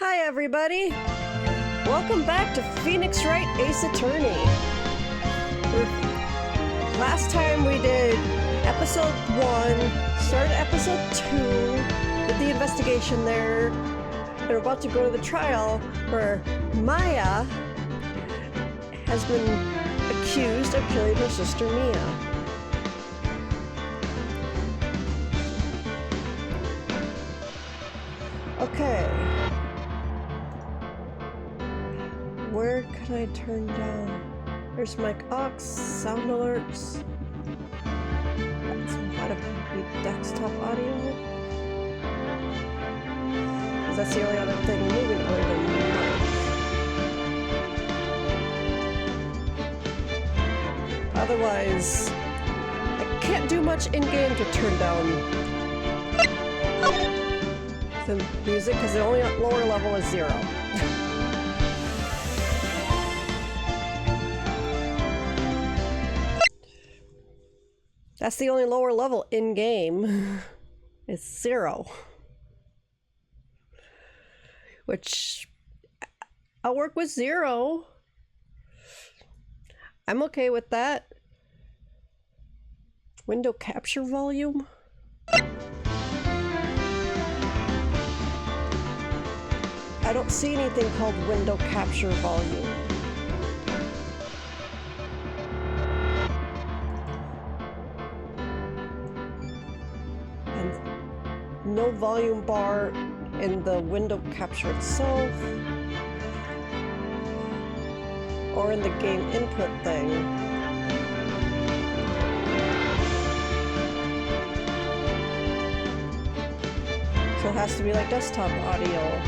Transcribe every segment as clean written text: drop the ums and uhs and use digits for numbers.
Hi everybody! Welcome back to Phoenix Wright Ace Attorney. Last time we did episode 1, started episode 2, did the investigation there, and we're about to go to the trial where Maya has been accused of killing her sister Mia. Okay. Where can I turn down? There's mic aux, sound alerts. That's gotta be desktop audio. 'Cause that's the only other thing moving other than mic. Otherwise, I can't do much in-game to turn down the music because the only lower level is 0. That's the only lower level in-game. It's 0. Which, I'll work with 0. I'm okay with that. Window capture volume. I don't see anything called window capture volume. No volume bar in the window capture itself or in the game input thing. So it has to be like desktop audio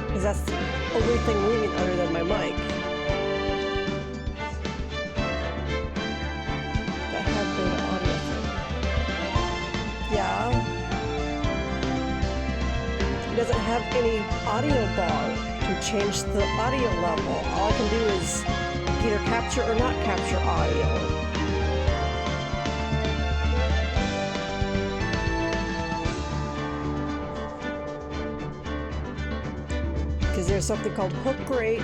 because that's the only thing moving other than my mic. That had data audio thing. Yeah. It doesn't have any audio bar to change the audio level. All I can do is either capture or not capture audio. Because there's something called hook rate,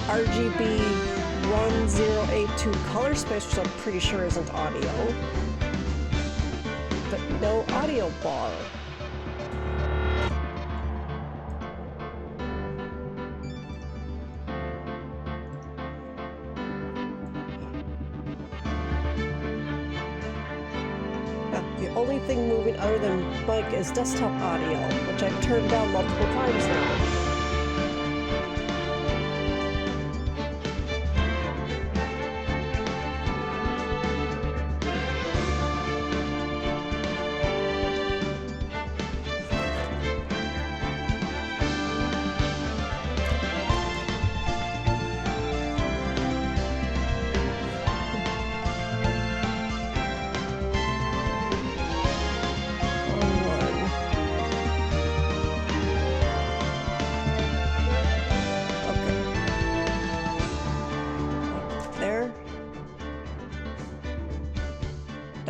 RGB 1082 color space, which I'm pretty sure isn't audio, but no audio bar. The only thing moving other than mic is desktop audio, which I've turned down multiple times now.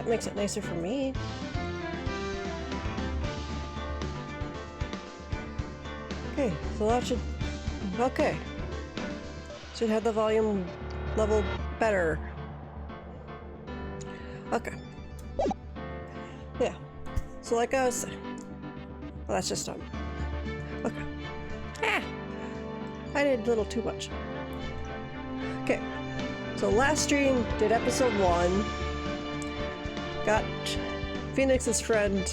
Makes it nicer for me. Okay, so that should... Okay. Should have the volume level better. Okay. Yeah. So like I was saying... Well, that's just done. Okay. Ah! I did a little too much. Okay. So last stream did episode 1. Got Phoenix's friend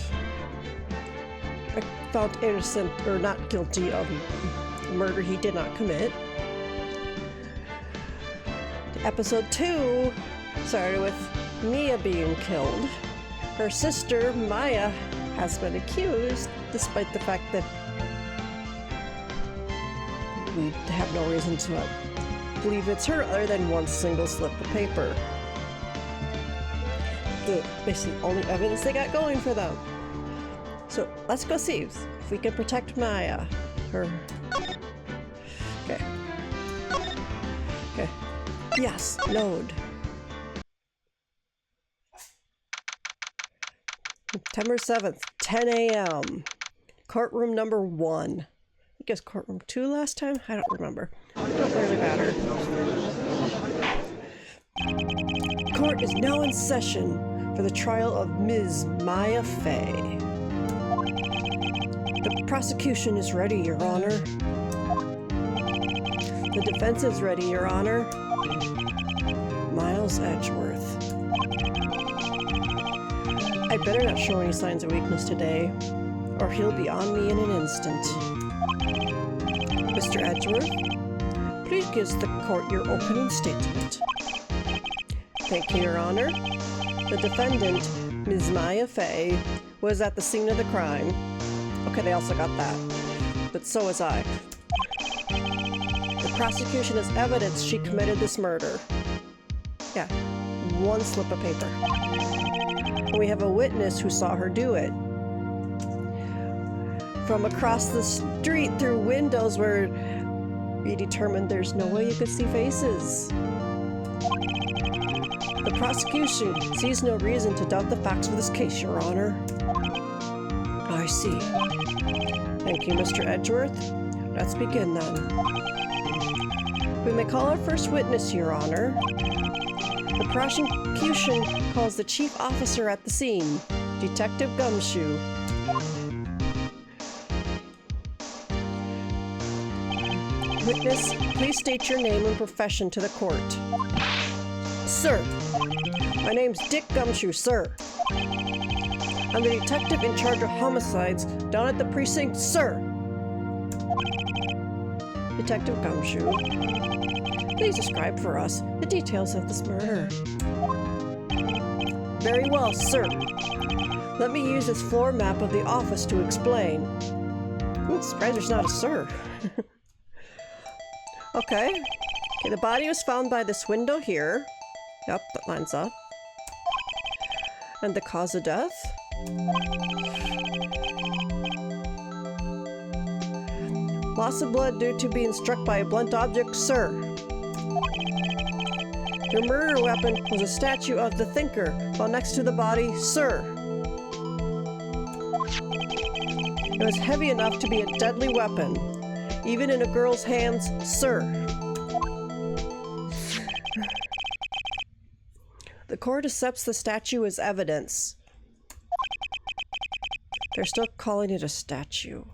found innocent or not guilty of murder he did not commit. Episode 2 started with Mia being killed. Her sister, Maya, has been accused, despite the fact that we have no reason to believe it's her other than one single slip of paper. Basically only evidence they got going for them. So let's go see if we can protect Maya. Okay. Okay. Yes, load. September 7th, 10 a.m. Courtroom number 1. guess courtroom 2 last time? I don't remember. Don't really matter. Court is now in session for the trial of Ms. Maya Fey. The prosecution is ready, Your Honor. The defense is ready, Your Honor. Miles Edgeworth. I better not show any signs of weakness today, or he'll be on me in an instant. Mr. Edgeworth, please give the court your opening statement. Thank you, Your Honor. The defendant, Ms. Maya Fey, was at the scene of the crime. Okay, they also got that. But so was I. The prosecution has evidence she committed this murder. Yeah, one slip of paper. We have a witness who saw her do it. From across the street through windows where we determined there's no way you could see faces. The prosecution sees no reason to doubt the facts of this case, Your Honor. I see. Thank you, Mr. Edgeworth. Let's begin then. We may call our first witness, Your Honor. The prosecution calls the chief officer at the scene, Detective Gumshoe. Witness, please state your name and profession to the court. Sir, my name's Dick Gumshoe, sir. I'm the detective in charge of homicides down at the precinct, sir. Detective Gumshoe, please describe for us the details of this murder. Very well, sir. Let me use this floor map of the office to explain. I'm surprised there's not a sir. Okay, the body was found by this window here. Yep, that lines up. And the cause of death? Loss of blood due to being struck by a blunt object, sir. Your murder weapon was a statue of the thinker while next to the body, sir. It was heavy enough to be a deadly weapon, even in a girl's hands, sir. The court accepts the statue as evidence. They're still calling it a statue.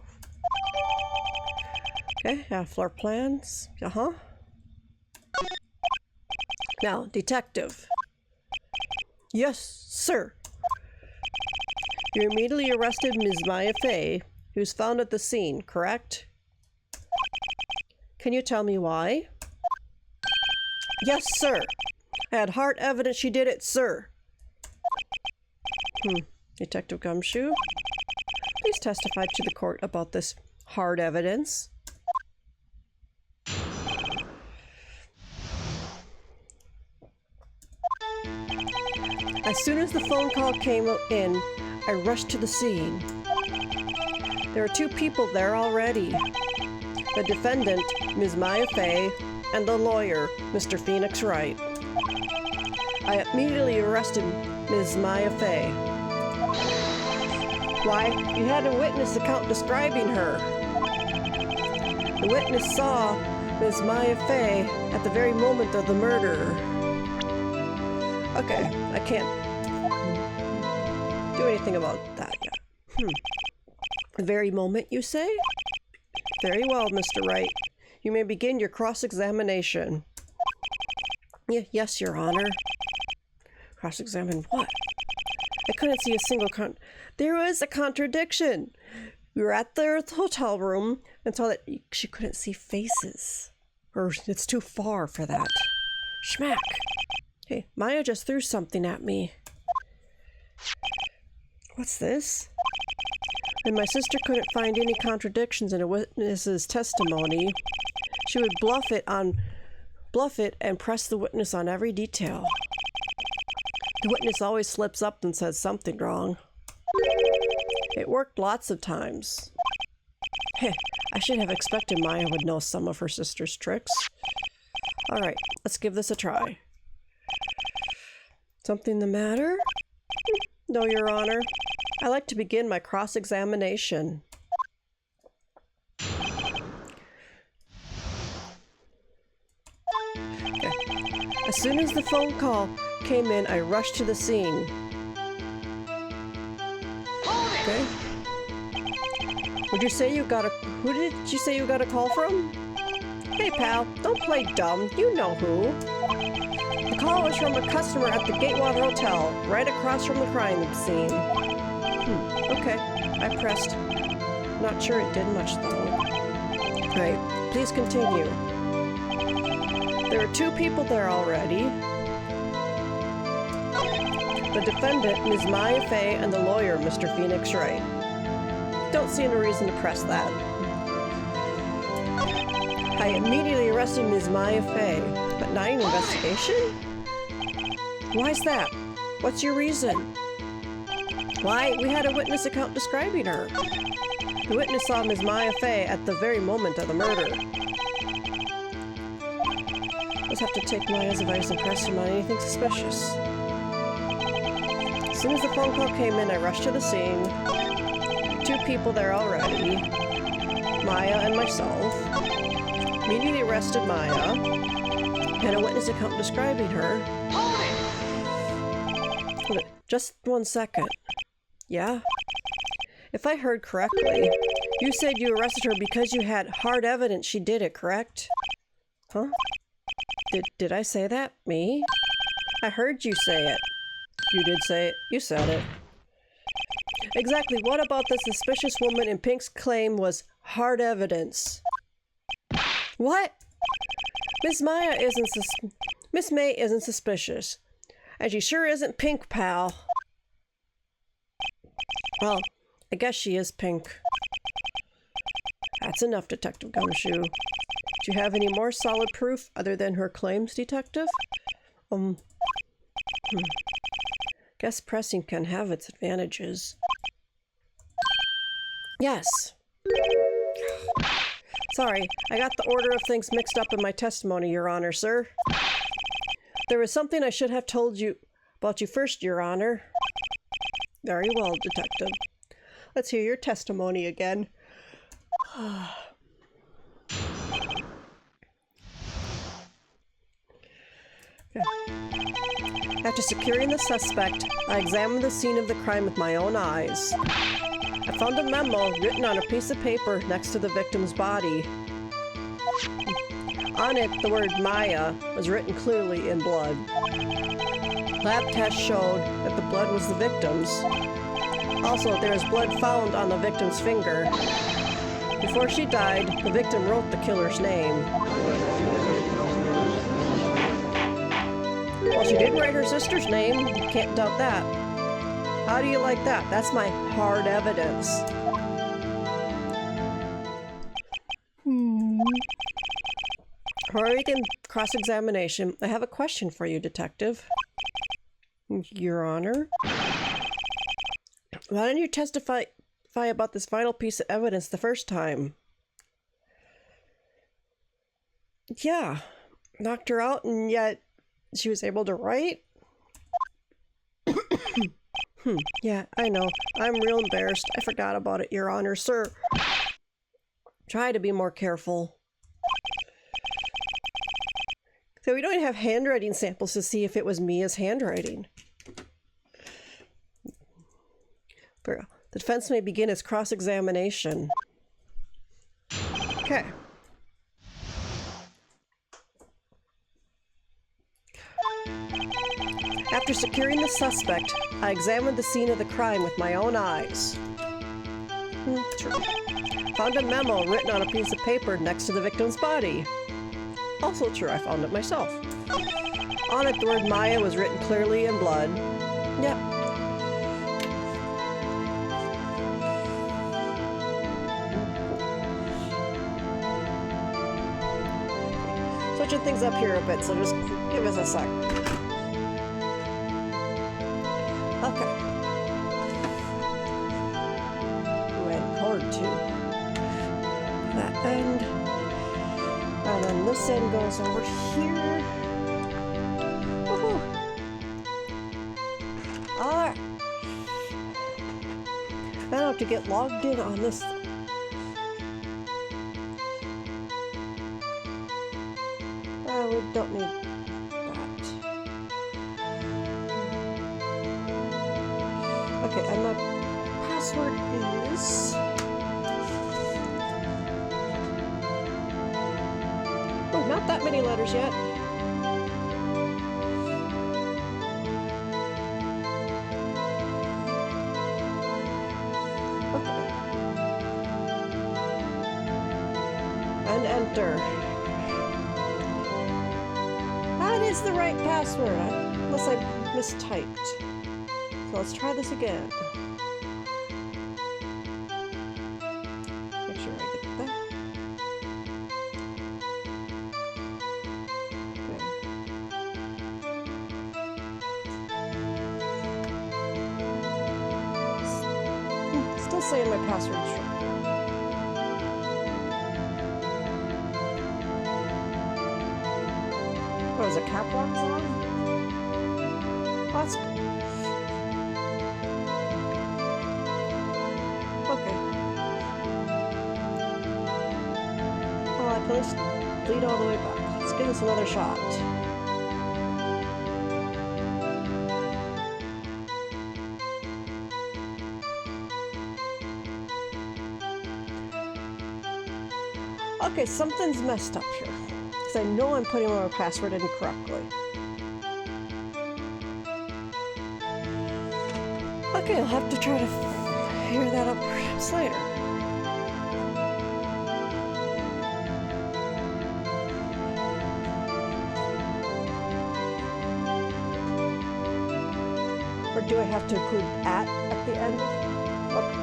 Okay, yeah, floor plans. Now, detective. Yes, sir. You immediately arrested Ms. Maya Fey, who's found at the scene, correct? Can you tell me why? Yes, sir. I had hard evidence she did it, sir. Detective Gumshoe, please testify to the court about this hard evidence. As soon as the phone call came in, I rushed to the scene. There were two people there already. The defendant, Ms. Maya Fey, and the lawyer, Mr. Phoenix Wright. I immediately arrested Ms. Maya Fey. Why, you had a witness account describing her. The witness saw Ms. Maya Fey at the very moment of the murder. Okay, I can't do anything about that yet. The very moment, you say? Very well, Mr. Wright. You may begin your cross-examination. Yes, Your Honor. Cross-examine what? I couldn't see a single There was a contradiction. We were at the hotel room and saw that she couldn't see faces. Or it's too far for that. Schmack. Hey, Maya just threw something at me. What's this? When my sister couldn't find any contradictions in a witness's testimony, she would bluff it and press the witness on every detail. The witness always slips up and says something wrong. It worked lots of times. Hey, I should have expected Maya would know some of her sister's tricks. All right, let's give this a try. Something the matter? No, Your Honor. I like to begin my cross-examination. As soon as the phone call came in, I rushed to the scene. Okay. Who did you say you got a call from? Hey pal, don't play dumb. You know who. The call was from a customer at the Gatewater Hotel, right across from the crime scene. Okay. I pressed. Not sure it did much though. Right. Please continue. There were 2 people there already. The defendant, Ms. Maya Fey, and the lawyer, Mr. Phoenix Wright. Don't see any reason to press that. I immediately arrested Ms. Maya Fey, but not an investigation? Why's that? What's your reason? Why, we had a witness account describing her. The witness saw Ms. Maya Fey at the very moment of the murder. Let's have to take Maya's advice and press him on anything suspicious. As soon as the phone call came in, I rushed to the scene. 2 people there already. Maya and myself. Immediately arrested Maya. Had a witness account describing her. Hold it. Just 1 second. Yeah? If I heard correctly, you said you arrested her because you had hard evidence she did it, correct? Huh? Did I say that? Me? I heard you say it. You did say it. You said it. Exactly. What about the suspicious woman in Pink's claim was hard evidence? What? Miss May isn't suspicious. And she sure isn't Pink, pal. Well, I guess she is Pink. That's enough, Detective Gumshoe. Do you have any more solid proof other than her claims, Detective? Guess pressing can have its advantages. Yes. Sorry, I got the order of things mixed up in my testimony, Your Honor, sir. There was something I should have told you about you first, Your Honor. Very well, Detective. Let's hear your testimony again. After securing the suspect, I examined the scene of the crime with my own eyes. I found a memo written on a piece of paper next to the victim's body. On it, the word Maya was written clearly in blood. Lab tests showed that the blood was the victim's. Also, there was blood found on the victim's finger. Before she died, the victim wrote the killer's name. Well, she did write her sister's name. You can't doubt that. How do you like that? That's my hard evidence. Before we can cross-examination, I have a question for you, Detective. Your Honor? Why didn't you testify about this vital piece of evidence the first time? Yeah, knocked her out and yet she was able to write? Yeah, I know. I'm real embarrassed. I forgot about it, Your Honor, sir. Try to be more careful. So we don't even have handwriting samples to see if it was Mia's handwriting. The defense may begin its cross-examination. Okay. After securing the suspect, I examined the scene of the crime with my own eyes. True. Found a memo written on a piece of paper next to the victim's body. Also true, I found it myself. On it, the word Maya was written clearly in blood. Yep. Switching things up here a bit, so just give us a sec. Okay. Ooh, and cord too. That end. And then this end goes over here. Woohoo! Alright. I don't have to get logged in on this. We don't need that. And my password is... Oh, not that many letters yet. Okay. And enter. That is the right password, unless I mistyped. So let's try this again. Make sure I get that. Okay. Still saying my password's wrong. Oh, is it cap locks on? Oh, that's good. Okay. Well, I can at least lead all the way back. Let's give this another shot. Okay, something's messed up here. Because I know I'm putting my password in correctly. Okay, I'll have to try to figure that out perhaps later. Or do I have to include at the end? Okay.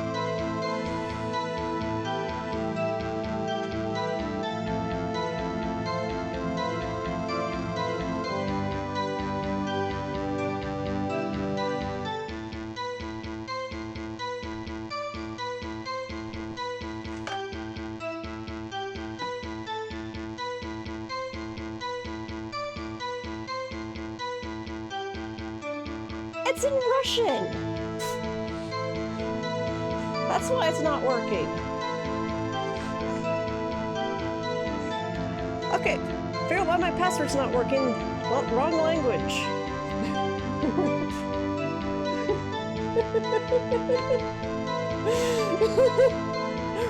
It's in Russian! That's why it's not working. Okay, figure out why my password's not working. Well, wrong language.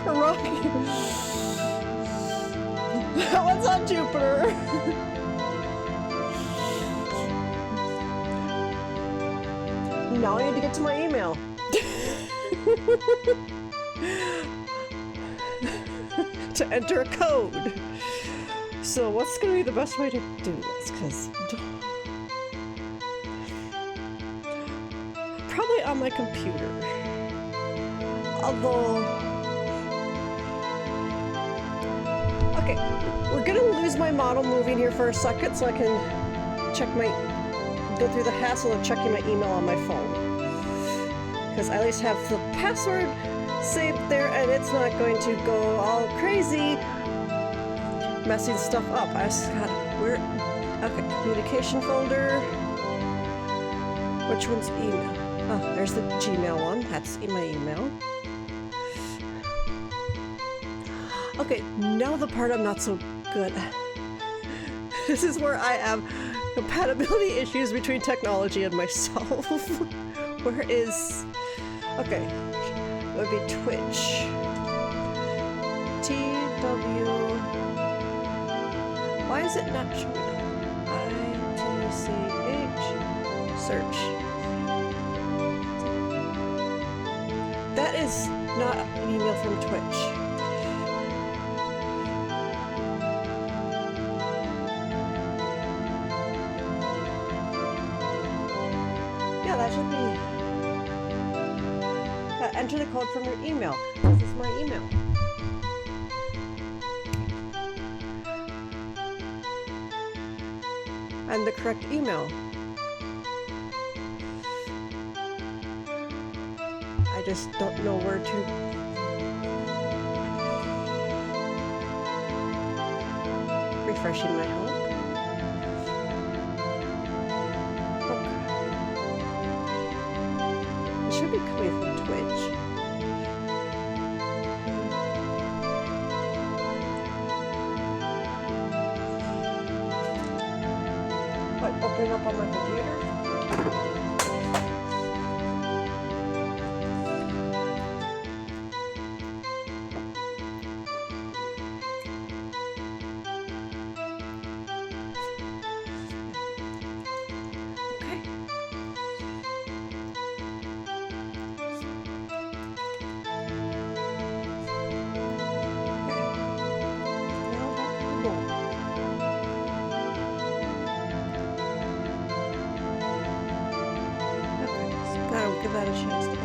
Wrong. That one's on Jupiter. Now I need to get to my email. To enter a code. So what's going to be the best way to do this? Because probably on my computer. Although, okay, we're going to lose my model moving here for a second so I can check go through the hassle of checking my email on my phone. Because I at least have the password saved there and it's not going to go all crazy messing stuff up. I just gotta, okay, communication folder. Which one's email? Oh, there's the Gmail one. That's my email. Okay, now the part I'm not so good at. This is where I have compatibility issues between technology and myself. Where is... Okay, it would be Twitch. TW... Why is it not showing up? ITCH... Search. That is not an email from Twitch. Yeah, that should be... enter the code from your email. This is my email. And the correct email. I just don't know where to... Refreshing my home. It should be coming from Twitch. What, open up on my computer? give that a chance to open.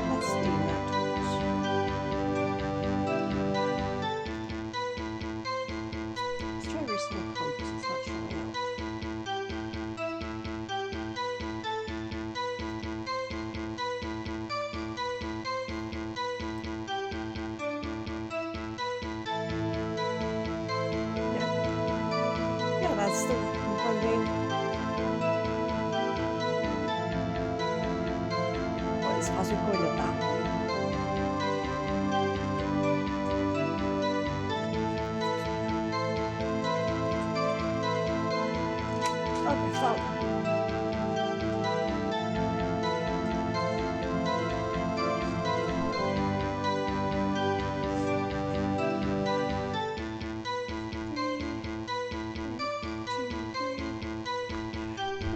Let's do that. Let's try recent code because it's not showing up. Yeah, that's the one name. What is possibly going to that one? Okay, found it.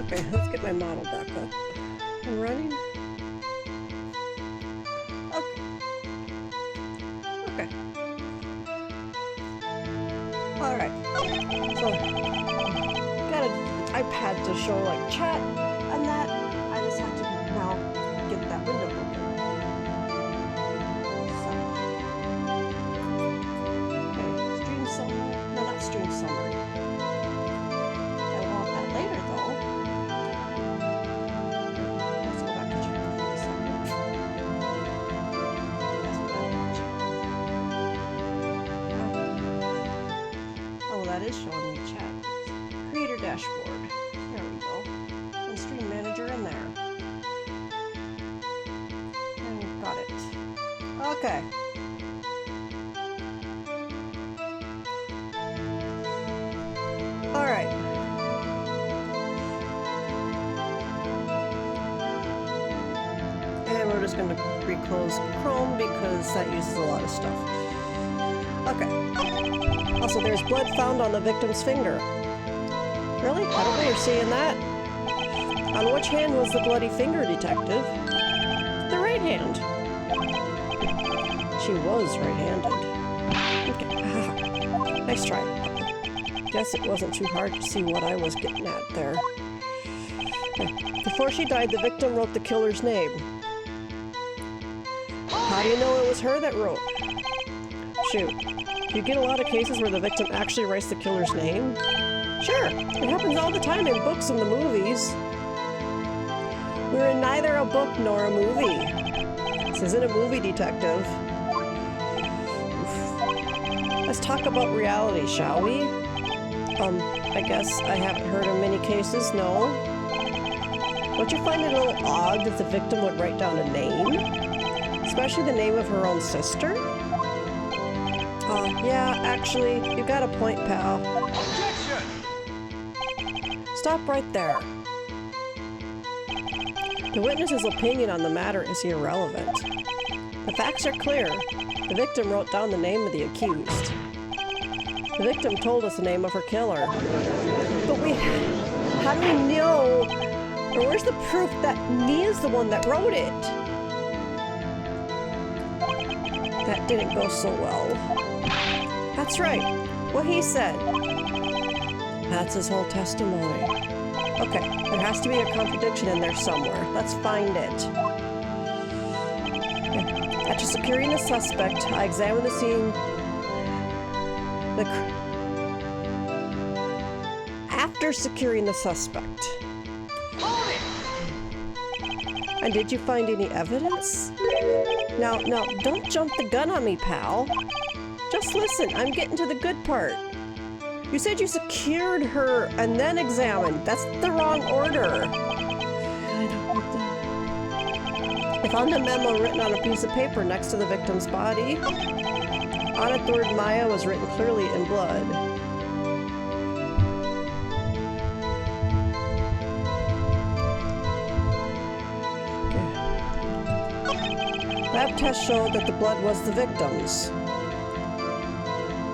Okay, let's get my model back up and running. Okay. Okay. All right. So, got an iPad to show like chat and that. I just have to now get that window open. So, okay, stream summary. No, not stream summary. I want that later though. Let's go back to chat for a second. That's what I want. Oh, that is showing me chat. Creator dashboard. There we go. And stream manager in there. And got it. Okay. All right. And we're just going to reclose Chrome because that uses a lot of stuff. Okay. Also, there's blood found on the victim's finger. Really? I don't remember seeing that. On which hand was the bloody finger, detective? The right hand. She was right-handed. Okay. Nice try. Guess it wasn't too hard to see what I was getting at there. Okay. Before she died, the victim wrote the killer's name. How do you know it was her that wrote? Shoot. Do you get a lot of cases where the victim actually writes the killer's name? Sure, it happens all the time in books and the movies. We're in neither a book nor a movie. This isn't a movie, detective. Oof. Let's talk about reality, shall we? I guess I haven't heard of many cases, no? Don't you find it a little odd that the victim would write down a name? Especially the name of her own sister? Yeah, actually, you got a point, pal. Stop right there. The witness's opinion on the matter is irrelevant. The facts are clear. The victim wrote down the name of the accused. The victim told us the name of her killer. But how do we know? Or where's the proof that Mia's the one that wrote it? That didn't go so well. That's right. What he said. That's his whole testimony. Okay, there has to be a contradiction in there somewhere. Let's find it. After securing the suspect, I examined the scene. After securing the suspect. And did you find any evidence? Now, don't jump the gun on me, pal. Just listen, I'm getting to the good part. You said you secured her and then examined. That's the wrong order. I found a memo written on a piece of paper next to the victim's body. On it, the word Maya was written clearly in blood. Okay. Lab tests showed that the blood was the victim's.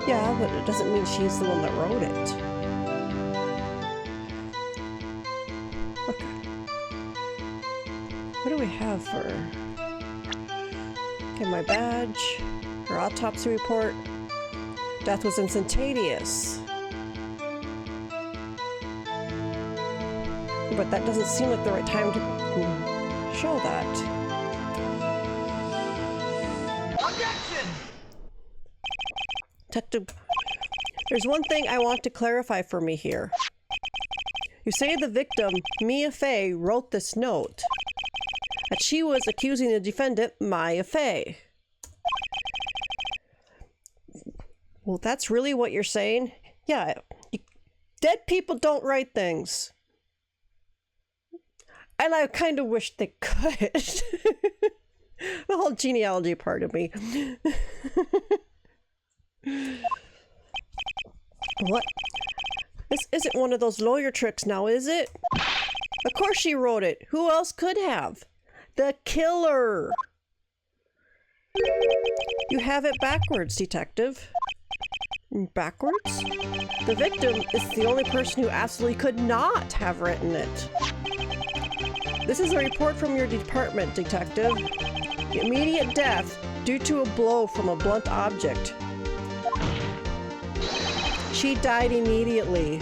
Yeah, but it doesn't mean she's the one that wrote it. Okay. What do we have for... Okay, my badge. Her autopsy report. Death was instantaneous. But that doesn't seem like the right time to show that. Objection! Detective, there's one thing I want to clarify for me here. You say the victim, Mia Fey, wrote this note. That she was accusing the defendant, Maya Fey. Well, that's really what you're saying? Yeah, dead people don't write things. And I kind of wish they could. The whole genealogy part of me. What? This isn't one of those lawyer tricks now, is it? Of course she wrote it. Who else could have? The killer. You have it backwards, detective. Backwards? The victim is the only person who absolutely could not have written it. This is a report from your department, detective. Immediate death due to a blow from a blunt object. She died immediately.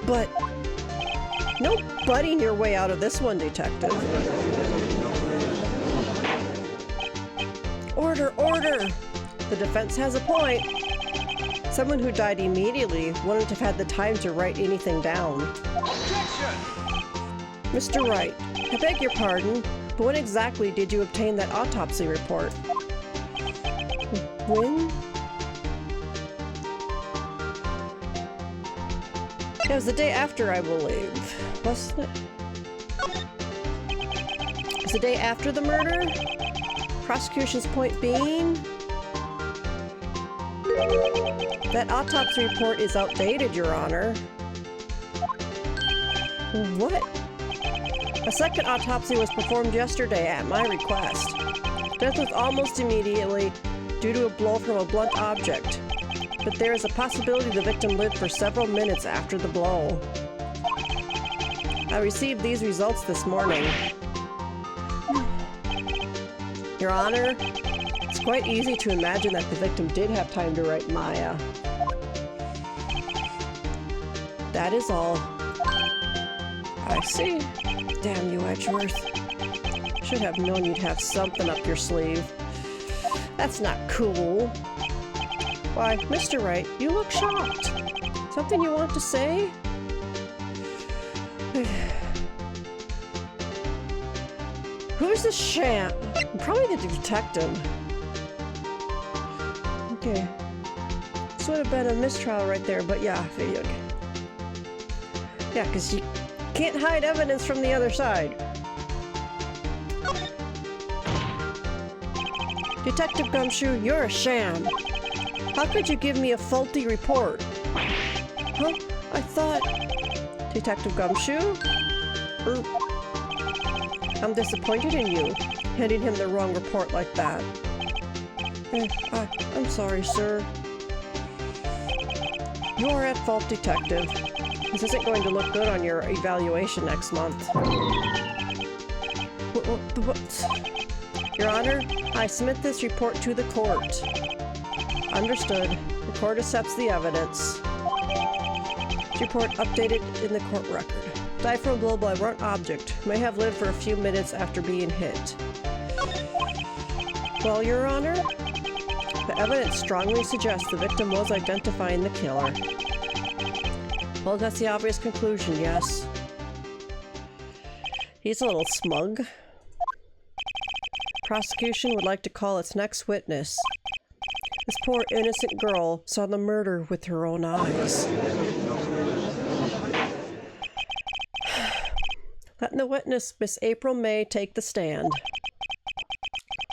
But no butting your way out of this one, detective. Order, order! The defense has a point. Someone who died immediately wouldn't have had the time to write anything down. Objection! Mr. Wright, I beg your pardon, but when exactly did you obtain that autopsy report? When? It was the day after, I believe. Wasn't it? It was the day after the murder? Prosecution's point being? That autopsy report is outdated, Your Honor. What? A second autopsy was performed yesterday at my request. Death was almost immediately due to a blow from a blunt object, but there is a possibility the victim lived for several minutes after the blow. I received these results this morning. Your Honor, it's quite easy to imagine that the victim did have time to write Maya. That is all. I see. Damn you, Edgeworth. Should have known you'd have something up your sleeve. That's not cool. Why, Mr. Wright, you look shocked. Something you want to say? Who's the sham? Probably the detective. Okay. This would have been a mistrial right there, but yeah, video game. Yeah, because you can't hide evidence from the other side. Detective Gumshoe, you're a sham. How could you give me a faulty report? Huh? I thought... Detective Gumshoe? I'm disappointed in you, handing him the wrong report like that. I'm sorry, sir. You are at fault, Detective. This isn't going to look good on your evaluation next month. What? Your Honor, I submit this report to the court. Understood. The court accepts the evidence. Report updated in the court record. Died from a blow by a blunt object. May have lived for a few minutes after being hit. Well, Your Honor, the evidence strongly suggests the victim was identifying the killer. Well, that's the obvious conclusion, yes. He's a little smug. Prosecution would like to call its next witness. This poor innocent girl saw the murder with her own eyes. Letting the witness, Miss April May, take the stand.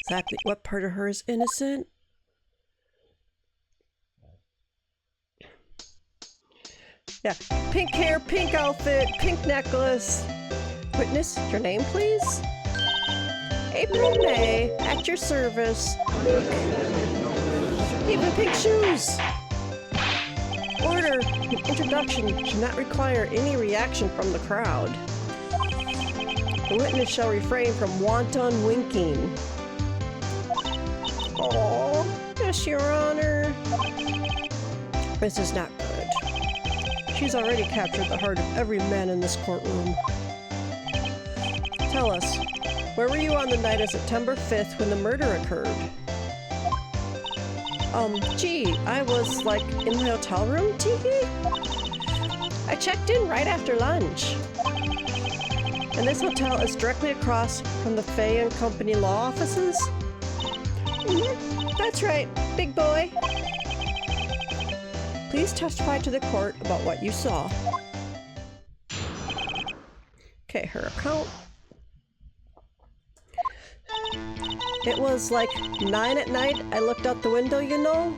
Exactly what part of her is innocent? Yeah, pink hair, pink outfit, pink necklace. Witness, your name, please? April May, at your service. Even pink shoes. Order, an introduction should not require any reaction from the crowd. The witness shall refrain from wanton winking. Oh, yes, Your Honor. This is not good. She's already captured the heart of every man in this courtroom. Tell us, where were you on the night of September 5th when the murder occurred? Gee, I was, like, in my hotel room, teehee? I checked in right after lunch. And this hotel is directly across from the Fay and Company law offices? Mm-hmm. That's right, big boy. Please testify to the court about what you saw. Okay, her account. It was like 9 at night. I looked out the window, you know?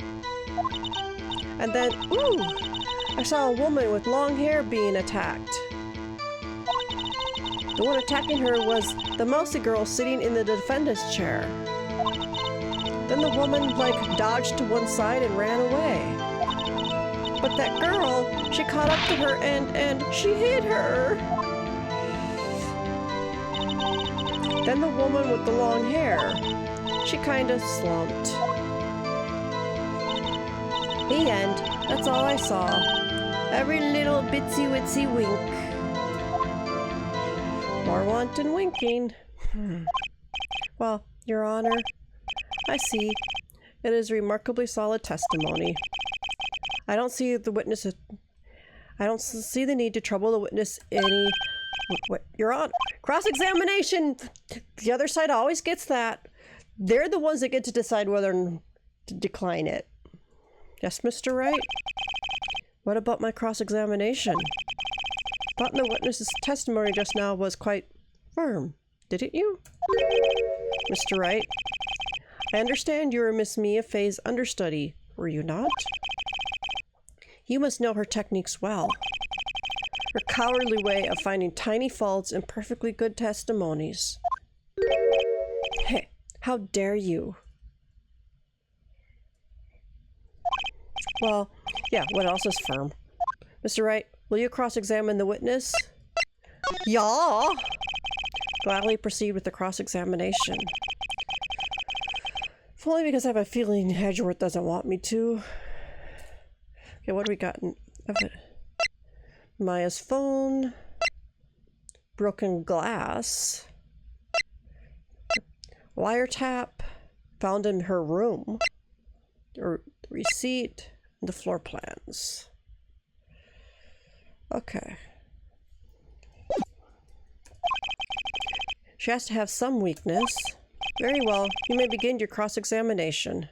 And then, ooh, I saw a woman with long hair being attacked. The one attacking her was the mousy girl sitting in the defendant's chair. Then the woman, like, dodged to one side and ran away. But that girl, she caught up to her and she hit her. Then the woman with the long hair, she kinda slumped. The end. That's all I saw. Every little bitsy witsy wink. More wanton winking. Well, Your Honor, I see. It is remarkably solid testimony. I don't see the witness. I don't see the need to trouble the witness any. What, Your Honor, cross-examination. The other side always gets that. They're the ones that get to decide whether to decline it. Yes, Mr. Wright? What about my cross-examination? Thought the witness's testimony just now was quite firm, didn't you? Mr. Wright, I understand you were Miss Mia Fay's understudy, were you not? You must know her techniques well. Her cowardly way of finding tiny faults in perfectly good testimonies. Hey, how dare you? Well, yeah, what else is firm? Mr. Wright, will you cross-examine the witness? Yeah! Gladly proceed with the cross-examination. If only because I have a feeling Edgeworth doesn't want me to. Okay, what do we got of it? Maya's phone. Broken glass. Wiretap. Found in her room. Or receipt. And the floor plans. Okay. She has to have some weakness. Very well. You may begin your cross-examination.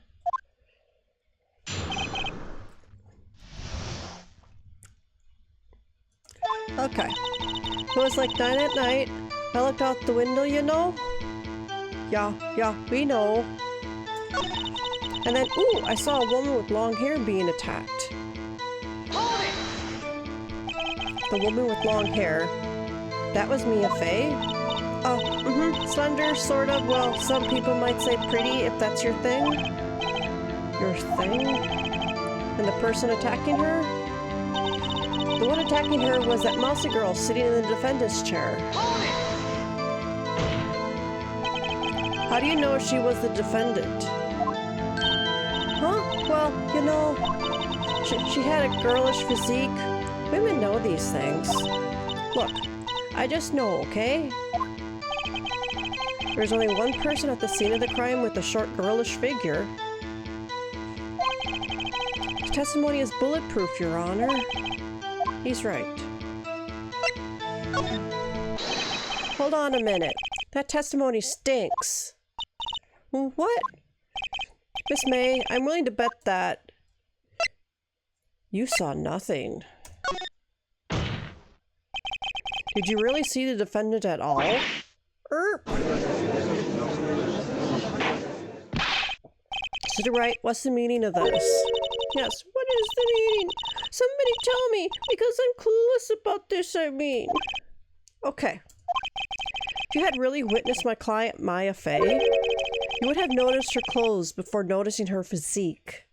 Okay. It was like 9 at night. I looked out the window, you know? Yeah, we know. And then, ooh, I saw a woman with long hair being attacked. Hold it! The woman with long hair. That was Mia Fay? Oh, slender, sort of. Well, some people might say pretty, if that's your thing. Your thing? And the person attacking her? The one attacking her was that mousy girl sitting in the defendant's chair. Hold it! How do you know she was the defendant? Huh? Well, you know, she had a girlish physique. Women know these things. Look, I just know, okay? There's only one person at the scene of the crime with a short, girlish figure. His testimony is bulletproof, Your Honor. He's right. Hold on a minute. That testimony stinks. What? Miss May, I'm willing to bet that you saw nothing. Did you really see the defendant at all? Mr. Wright, what's the meaning of this? Yes, what is the meaning? Somebody tell me, because I'm clueless about this, I mean. Okay. If you had really witnessed my client, Maya Fay, you would have noticed her clothes before noticing her physique.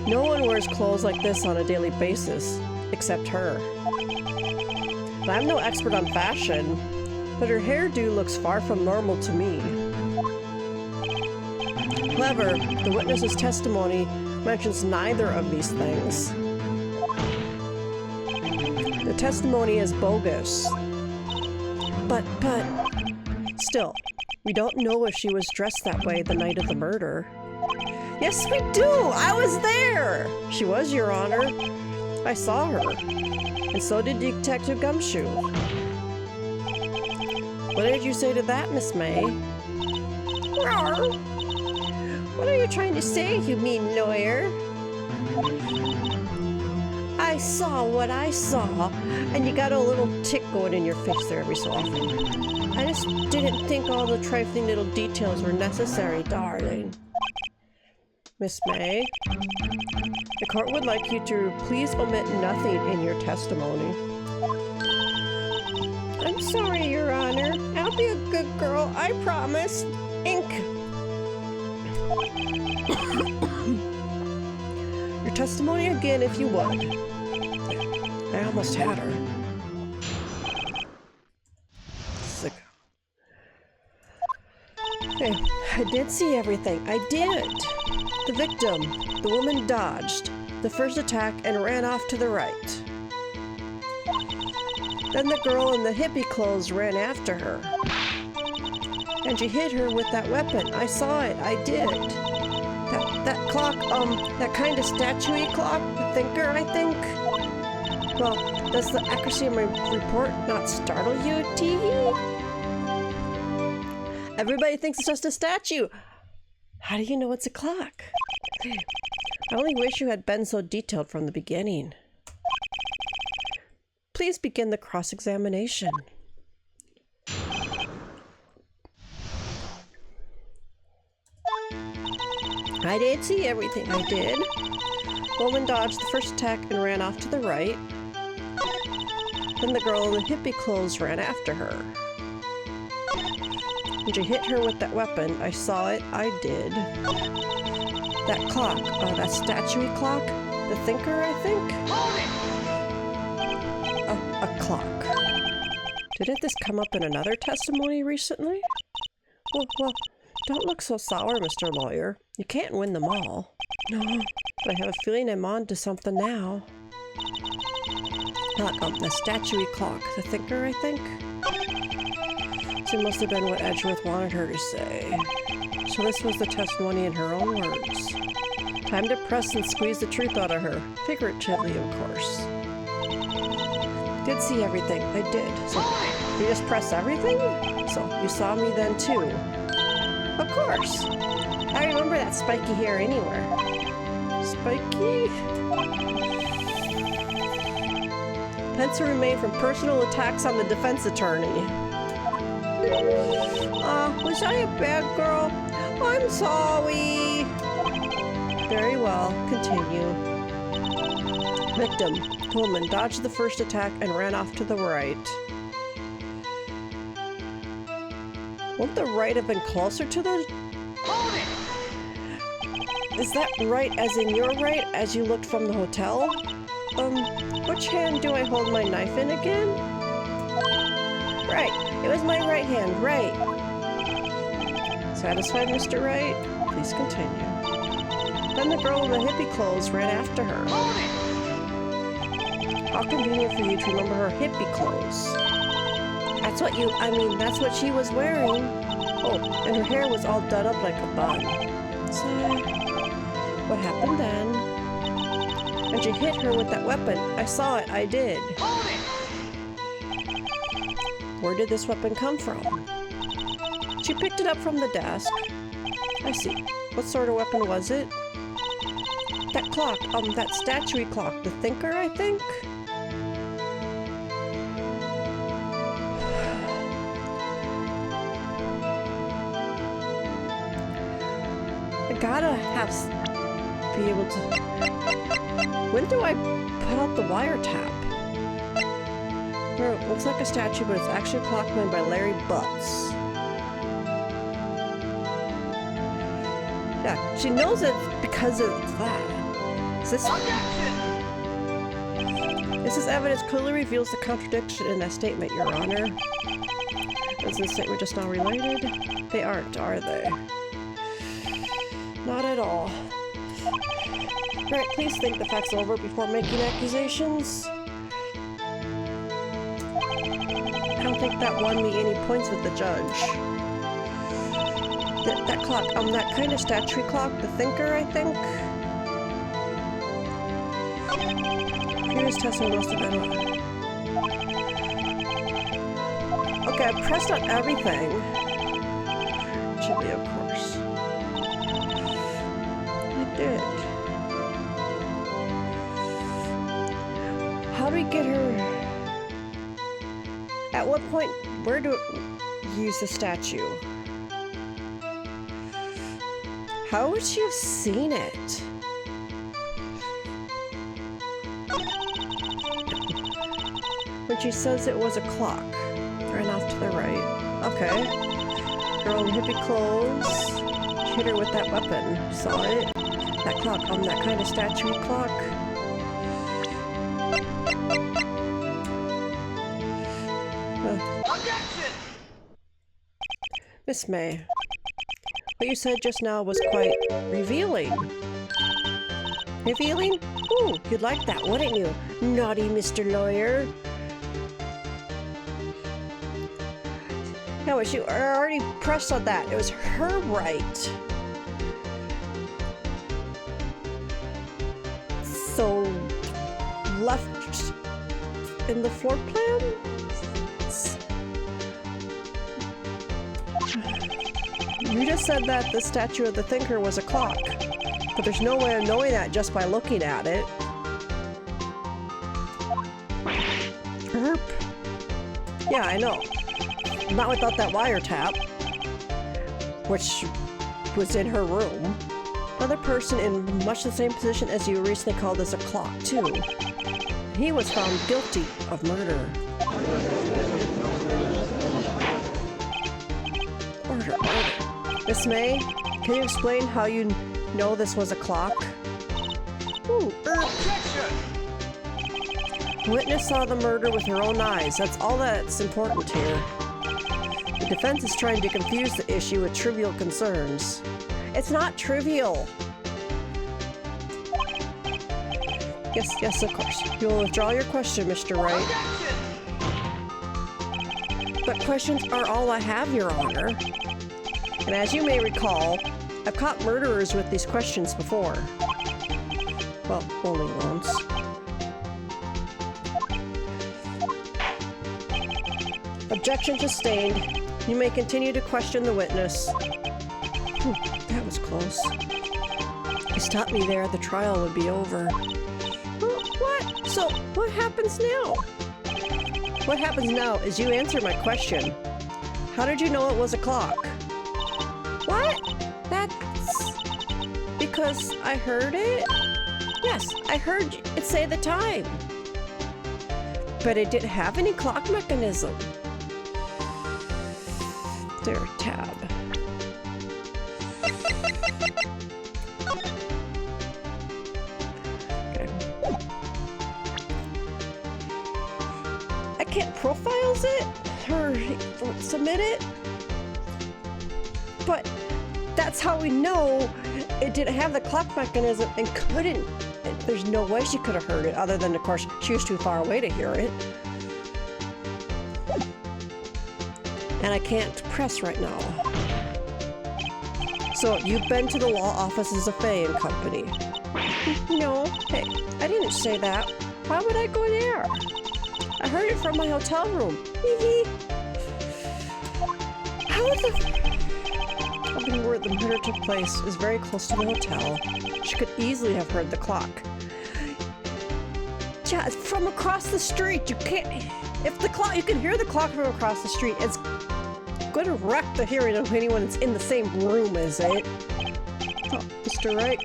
No one wears clothes like this on a daily basis, except her. And I'm no expert on fashion, but her hairdo looks far from normal to me. However, the witness's testimony mentions neither of these things. The testimony is bogus. But, still, we don't know if she was dressed that way the night of the murder. Yes, we do! I was there! She was, Your Honor. I saw her. And so did Detective Gumshoe. What did you say to that, Miss May? Rawr. What are you trying to say, you mean lawyer? I saw what I saw, and you got a little tick going in your face there every so often. I just didn't think all the trifling little details were necessary, darling. Miss May, the court would like you to please omit nothing in your testimony. I'm sorry, Your Honor. I'll be a good girl, I promise. Ink. Your testimony again, if you would. I almost had her. Sick. Okay, I did see everything. I did. The victim, the woman, dodged the first attack and ran off to the right. Then the girl in the hippie clothes ran after her. And she hit her with that weapon. I saw it. I did. That clock, that kind of statue-y clock, the thinker, I think. Well, does the accuracy of my report not startle you, Teehee? Everybody thinks it's just a statue. How do you know it's a clock? I only wish you had been so detailed from the beginning. Please begin the cross-examination. I did see everything. I did. Woman dodged the first attack and ran off to the right. Then the girl in the hippie clothes ran after her. And she hit her with that weapon. I saw it. I did. That clock, that statue-y clock, the thinker, I think? A clock. Didn't this come up in another testimony recently? Well, don't look so sour, Mr. Lawyer. You can't win them all. No, but I have a feeling I'm on to something now. The statue-y clock, the thinker, I think? So it must have been what Edgeworth wanted her to say. So this was the testimony in her own words. Time to press and squeeze the truth out of her. Figuratively, of course. Did see everything. I did. So you just press everything? So you saw me then too? Of course. I remember that spiky hair anywhere. Spiky? Pence remained from personal attacks on the defense attorney. Was I a bad girl? I'm sorry. Very well. Continue. Victim. Woman dodged the first attack and ran off to the right. Won't the right have been closer to the... Is that right as in your right as you looked from the hotel? Which hand do I hold my knife in again? Right. It was my right hand. Right. Satisfied, Mr. Wright? Please continue. Then the girl in the hippie clothes ran after her. How convenient for you to remember her hippie clothes. That's what she was wearing. Oh, and her hair was all done up like a bun. So, what happened then? And she hit her with that weapon. I saw it. I did. Where did this weapon come from? She picked it up from the desk. I see. What sort of weapon was it? That clock, that statue-y clock. The thinker, I think? I gotta be able to... When do I put out the wiretap? It looks like a statue, but it's actually a clock made by Larry Butts. Yeah, she knows it because of that. Is this... This evidence clearly reveals the contradiction in that statement, Your Honor. Is this statement just not related? They aren't, are they? Not at all. Right, please think the facts over before making accusations. I don't think that won me any points with the judge. That clock, that kind of statue clock, the thinker, I think? Previous testimony must have been... Okay, I pressed on everything. Should be, of course. I did. How do we get her? At what point? Where do we use the statue? How would she have seen it? When she says it was a clock. Ran off to the right. Okay. Girl in hippie clothes. Hit her with that weapon. Saw it. That clock. That kind of statue clock. Objection! Miss May, what you said just now was quite revealing. Revealing? Ooh, you'd like that, wouldn't you? Naughty Mr. Lawyer. No, she already pressed on that. It was her right. So, left in the floor plan? You just said that the statue of the thinker was a clock, but there's no way of knowing that just by looking at it. Herp. Yeah, I know. Not without that wiretap, which was in her room. Another person in much the same position as you recently called this a clock, too. He was found guilty of murder. Murder. Miss May, can you explain how you know this was a clock? Ooh, Objection! Witness saw the murder with her own eyes. That's all that's important here. The defense is trying to confuse the issue with trivial concerns. It's not trivial. Yes, of course. You will withdraw your question, Mr. Wright. Objection! But questions are all I have, Your Honor. And as you may recall, I've caught murderers with these questions before. Well, only once. Objection sustained. You may continue to question the witness. That was close. If you stopped me there, the trial would be over. What? So, what happens now? What happens now is you answer my question. How did you know it was a clock? What? That's... because I heard it? Yes, I heard it say the time. But it didn't have any clock mechanism. There, tab. Okay. I can't profiles it or submit it, but that's how we know it didn't have the clock mechanism and couldn't. There's no way she could have heard it, other than, of course, she was too far away to hear it. And I can't press right now. So, you've been to the law offices of Fay and Company. No, hey, I didn't say that. Why would I go there? I heard it from my hotel room. How the... Company where the murder took place is very close to the hotel. She could easily have heard the clock. Yeah, it's from across the street. You can't... If the clock... You can hear the clock from across the street. It's going to wreck the hearing of anyone that's in the same room as it. Oh, Mr. Wright,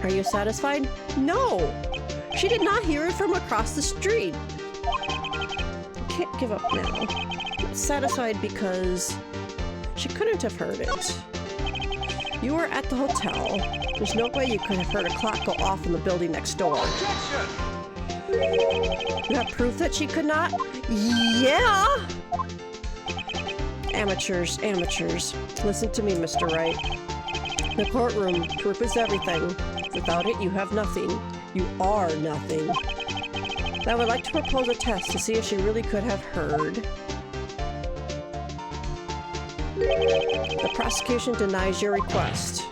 are you satisfied? No! She did not hear it from across the street. I can't give up now. I'm satisfied because she couldn't have heard it. You were at the hotel. There's no way you could have heard a clock go off in the building next door. Objection! You have proof that she could not? Yeah! Amateurs, amateurs. Listen to me, Mr. Wright. The courtroom, proof is everything. Without it, you have nothing. You are nothing. I would like to propose a test to see if she really could have heard. The prosecution denies your request.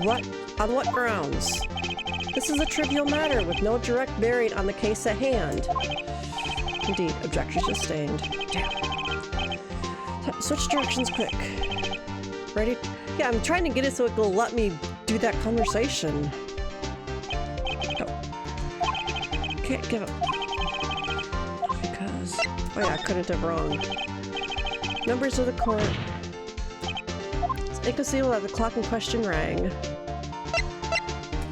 What? On what grounds? This is a trivial matter with no direct bearing on the case at hand. Indeed, objection sustained. Damn. Switch directions quick. Ready? Yeah, I'm trying to get it so it will let me do that conversation. Go. Can't give up. Because... Oh yeah, I couldn't have wrong. Members of the court. It's inconceivable that the clock in question rang.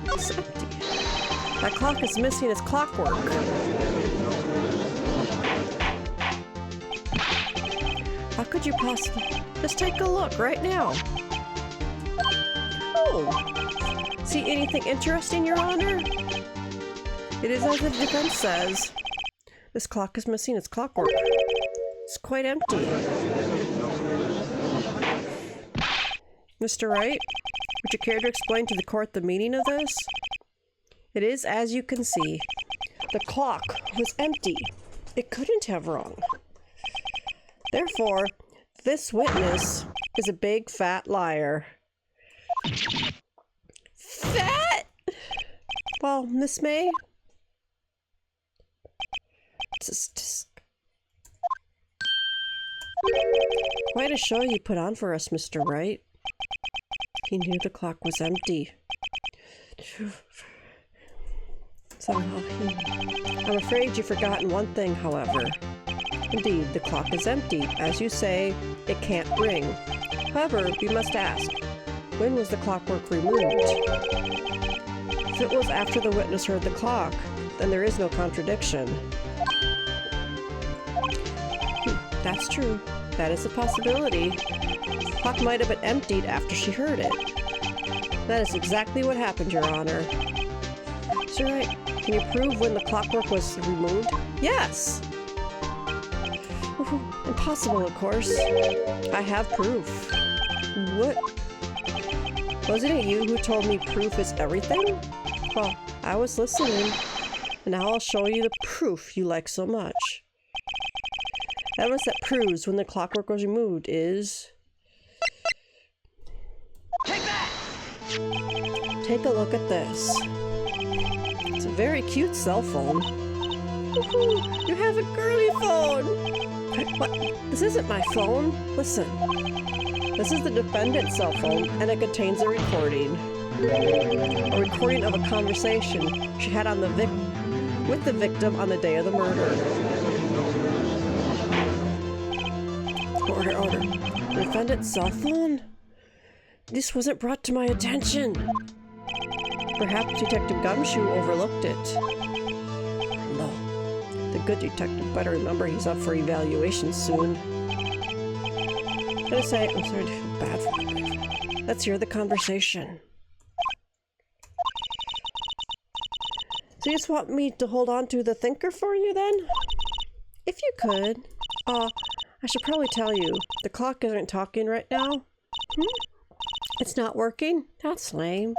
It's empty. That clock is missing its clockwork. How could you possibly... Just take a look right now. Oh. See anything interesting, Your Honor? It is as the defense says. This clock is missing its clockwork. It's quite empty. Mr. Wright, would you care to explain to the court the meaning of this? It is as you can see. The clock was empty. It couldn't have rung. Therefore, this witness is a big fat liar. Fat? Well, Miss May? Quite a show you put on for us, Mr. Wright. He knew the clock was empty. Somehow I'm afraid you've forgotten one thing, however. Indeed, the clock is empty. As you say, it can't ring. However, we must ask, when was the clockwork removed? If it was after the witness heard the clock, then there is no contradiction. That's true. That is a possibility. The clock might have been emptied after she heard it. That is exactly what happened, Your Honor. Sir Wright, can you prove when the clockwork was removed? Yes! Impossible, of course. I have proof. What? Wasn't it you who told me proof is everything? Well, I was listening, and now I'll show you the proof you like so much. Evidence that proves when the clockwork was removed is... Take that! Take a look at this. It's a very cute cell phone. Woohoo! You have a girly phone! What? This isn't my phone. Listen. This is the defendant's cell phone, and it contains a recording. A recording of a conversation she had on with the victim on the day of the murder. Order, order. The defendant's cell phone? This wasn't brought to my attention. Perhaps Detective Gumshoe overlooked it. No. The good detective better remember he's up for evaluation soon. I'm gonna say, I'm sorry to feel bad for you. Let's hear the conversation. So you just want me to hold on to the thinker for you then? If you could. I should probably tell you, the clock isn't talking right now. It's not working? That's lame.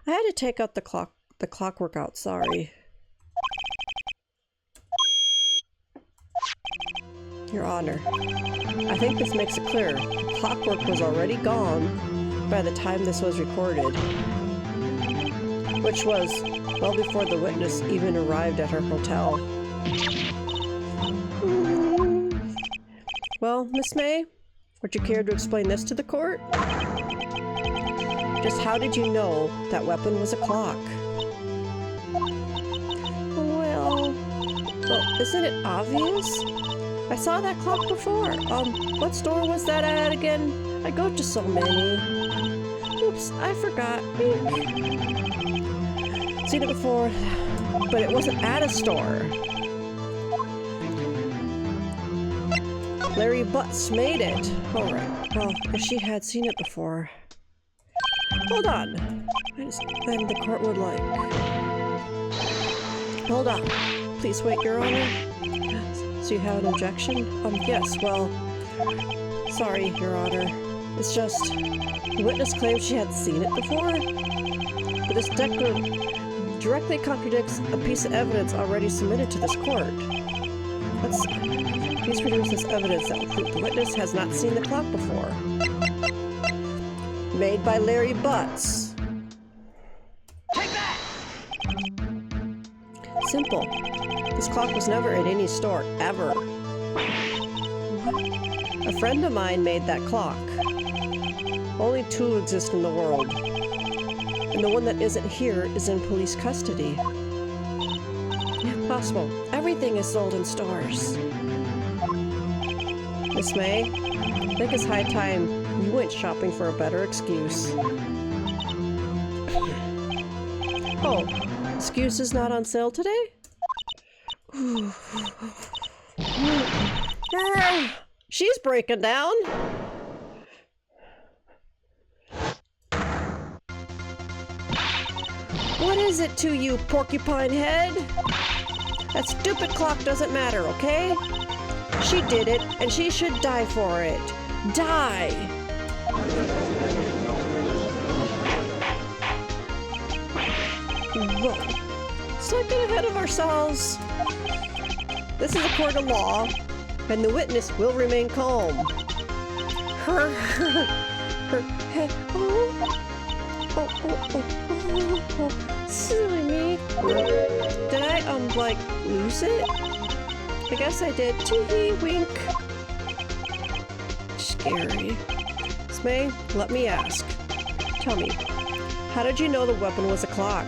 I had to take out the clockwork out, sorry. Your Honor, I think this makes it clear. The clockwork was already gone by the time this was recorded. Which was well before the witness even arrived at her hotel. Well, Miss May, would you care to explain this to the court? Just how did you know that weapon was a clock? Well, isn't it obvious? I saw that clock before. What store was that at again? I go to so many. Oops, I forgot. Seen it before, but it wasn't at a store. Larry Butts made it. Alright, well, if she had seen it before. Hold on. Then the court would like... Hold on. Please wait, Your Honor. So you have an objection? Yes, well... Sorry, Your Honor. It's just... The witness claims she had seen it before. But this directly contradicts a piece of evidence already submitted to this court. Please produce this evidence that will prove the witness has not seen the clock before. Made by Larry Butts. Take that! Simple. This clock was never in any store, ever. A friend of mine made that clock. Only 2 exist in the world. And the one that isn't here is in police custody. Impossible. Everything is sold in stores. Miss May, I think it's high time you went shopping for a better excuse. Oh, excuse is not on sale today? She's breaking down. What is it to you, porcupine head? That stupid clock doesn't matter, okay? She did it, and she should die for it. Die! Whoa. Let's not get ahead of ourselves. This is a court of law, and the witness will remain calm. Her head. Oh, silly me. Did I, like, lose it? I guess I did. Tee-hee, wink. Scary. Miss May, let me ask. Tell me, how did you know the weapon was a clock?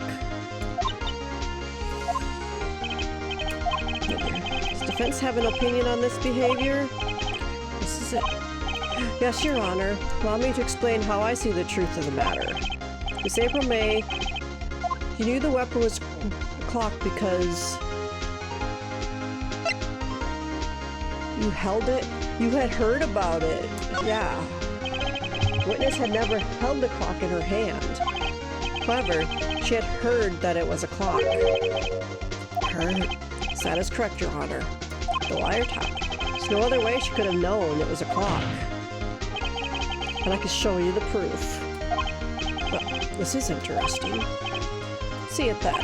Does defense have an opinion on this behavior? This is it. Yes, Your Honor. Allow me to explain how I see the truth of the matter. Miss April May, you knew the weapon was a clock because you held it? You had heard about it. Yeah. Witness had never held the clock in her hand. However, she had heard that it was a clock. Heard? That is correct, Your Honor. The wiretap. There's no other way she could have known it was a clock. And I can show you the proof. Well, this is interesting. See it then.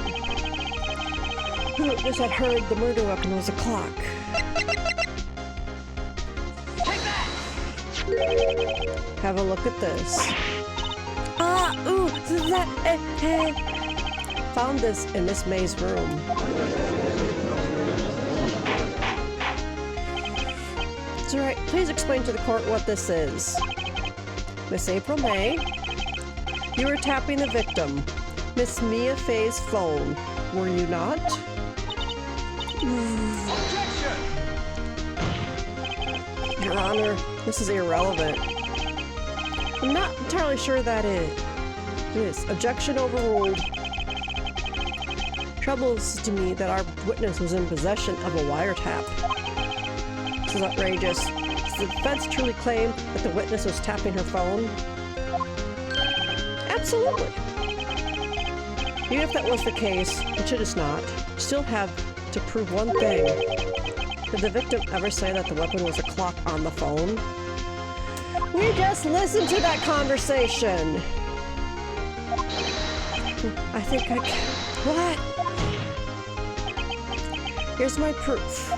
The witness had heard the murder weapon was a clock. Take that! Have a look at this. Found this in Miss May's room. It's alright. Please explain to the court what this is. Miss April May, you were tapping the victim, Miss Mia Fay's phone, were you not? Objection! Your Honor, this is irrelevant. I'm not entirely sure that it is. Objection overruled. Troubles to me that our witness was in possession of a wiretap. This is outrageous. Does the defense truly claim that the witness was tapping her phone? Absolutely. Even if that was the case, which it is not, you still have to prove one thing. Did the victim ever say that the weapon was a clock on the phone? We just listened to that conversation! I think I can... What? Here's my proof.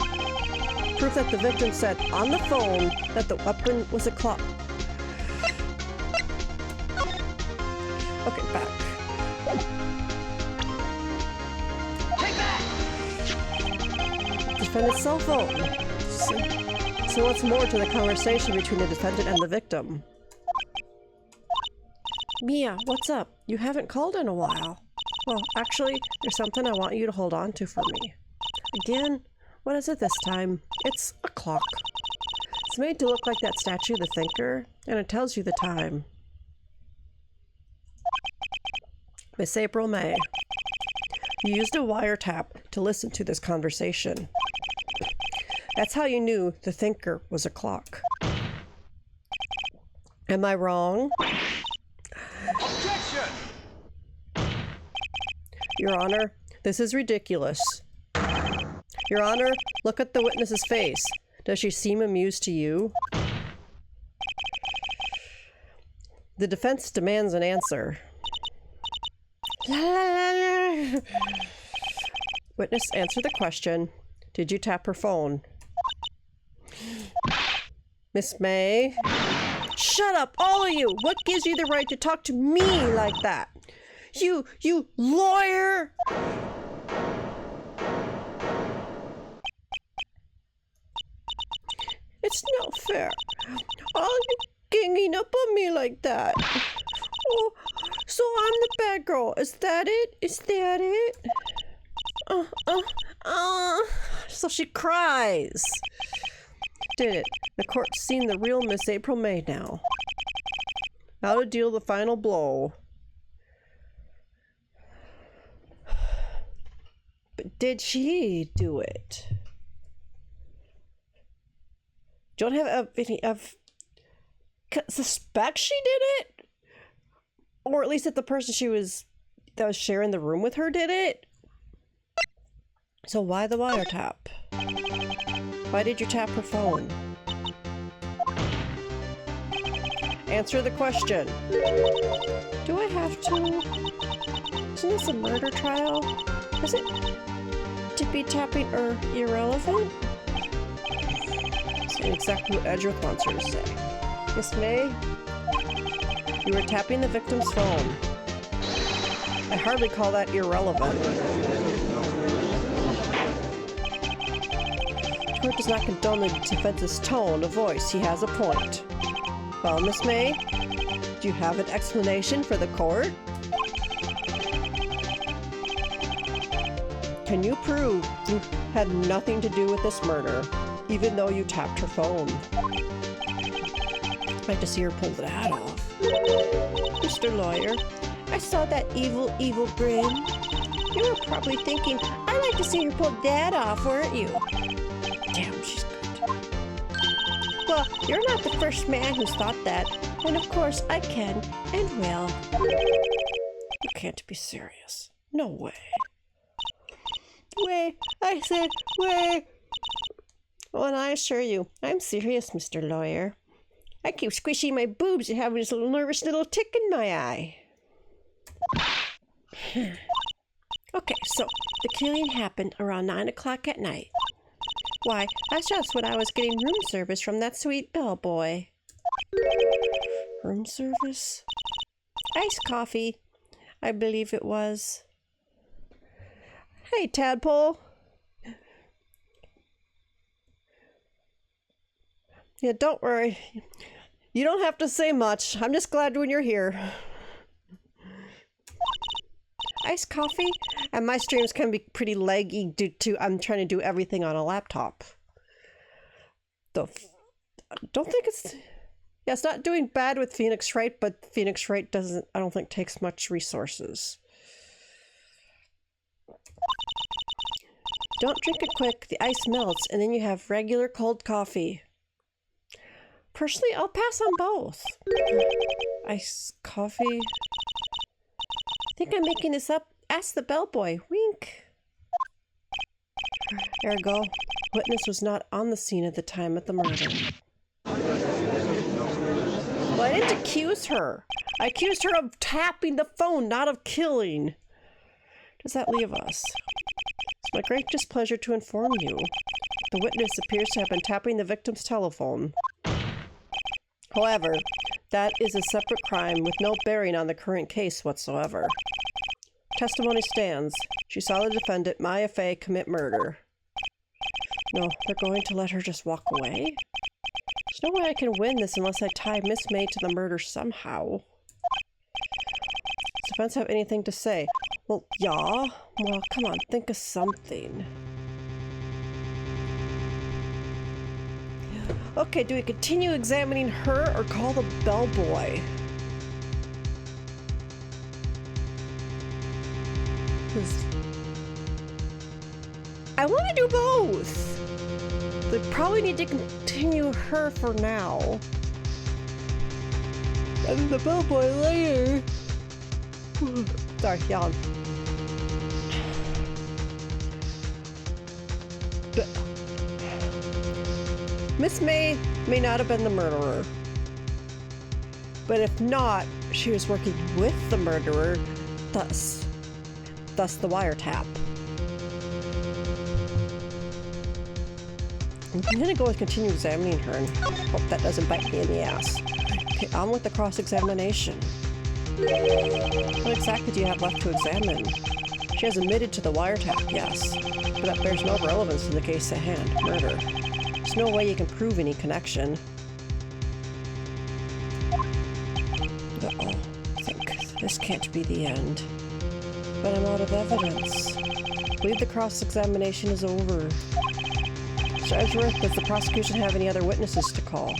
Proof that the victim said on the phone that the weapon was a clock. Okay, back. Take that! Defendant's cell phone. So what's more to the conversation between the defendant and the victim? Mia, what's up? You haven't called in a while. Well, actually, there's something I want you to hold on to for me. Again? What is it this time? It's a clock. It's made to look like that statue, the Thinker, and it tells you the time. Miss April May, you used a wiretap to listen to this conversation. That's how you knew the Thinker was a clock. Am I wrong? Objection! Your Honor, This is ridiculous. Your Honor, look at the witness's face. Does she seem amused to you? The defense demands an answer. Witness, answer the question. Did you tap her phone? Miss May? Shut up, all of you! What gives you the right to talk to me like that? You lawyer! It's not fair. All you ganging up on me like that. Oh, so I'm the bad girl. Is that it? Is that it? So she cries. Did it. The court's seen the real Miss April May now. How to deal the final blow. But did she do it? Don't have any suspect she did it? Or at least that the person that was sharing the room with her did it? So why the wiretap? Why did you tap her phone? Answer the question. Do I have to? Isn't this a murder trial? Is it to be tapping or irrelevant? Saying exactly what Edgeworth wants her to say. Miss May, you were tapping the victim's phone. I hardly call that irrelevant. The court does not condone the defense's tone of voice. He has a point. Well, Miss May, do you have an explanation for the court? Can you prove you had nothing to do with this murder, even though you tapped her phone? I'd like to see her pull the hat off. Mr. Lawyer, I saw that evil, evil grin. You were probably thinking, I'd like to see her pull that off, weren't you? Damn, she's good. Well, you're not the first man who's thought that, and of course I can and will. You can't be serious. No way. Way, I said way. Well, and I assure you, I'm serious, Mr. Lawyer. I keep squishing my boobs and having this little nervous little tick in my eye. Okay, so the killing happened around 9 o'clock at night. Why, that's just when I was getting room service from that sweet bellboy. Room service? Iced coffee, I believe it was. Hey, Tadpole. Yeah, don't worry. You don't have to say much. I'm just glad when you're here. Iced coffee? And my streams can be pretty laggy due to I'm trying to do everything on a laptop. Don't think it's... Yeah, it's not doing bad with Phoenix Wright, but Phoenix Wright doesn't, I don't think, takes much resources. Don't drink it quick. The ice melts, and then you have regular cold coffee. Personally, I'll pass on both. Iced coffee. I think I'm making this up. Ask the bellboy. Wink. Ergo, witness was not on the scene at the time of the murder. Well, I didn't accuse her. I accused her of tapping the phone, not of killing. Does that leave us? It's my great displeasure to inform you. The witness appears to have been tapping the victim's telephone. However, that is a separate crime with no bearing on the current case whatsoever. Testimony stands. She saw the defendant, Maya Fay, commit murder. No, they're going to let her just walk away? There's no way I can win this unless I tie Miss May to the murder somehow. Does the defense have anything to say? Well, yeah. Well, come on, think of something. Okay, do we continue examining her or call the bellboy? I want to do both. They probably need to continue her for now. And the bellboy later. Sorry, yawn. Miss May not have been the murderer. But if not, she was working with the murderer, thus the wiretap. I'm gonna go and continue examining her and hope that doesn't bite me in the ass. Okay, on with the cross-examination. What exactly do you have left to examine? She has admitted to the wiretap, yes, but that bears no relevance to the case at hand, murder. There's no way you can prove any connection. Uh-oh, I think this can't be the end. But I'm out of evidence. I believe the cross-examination is over. Mr. Edgeworth, does the prosecution have any other witnesses to call?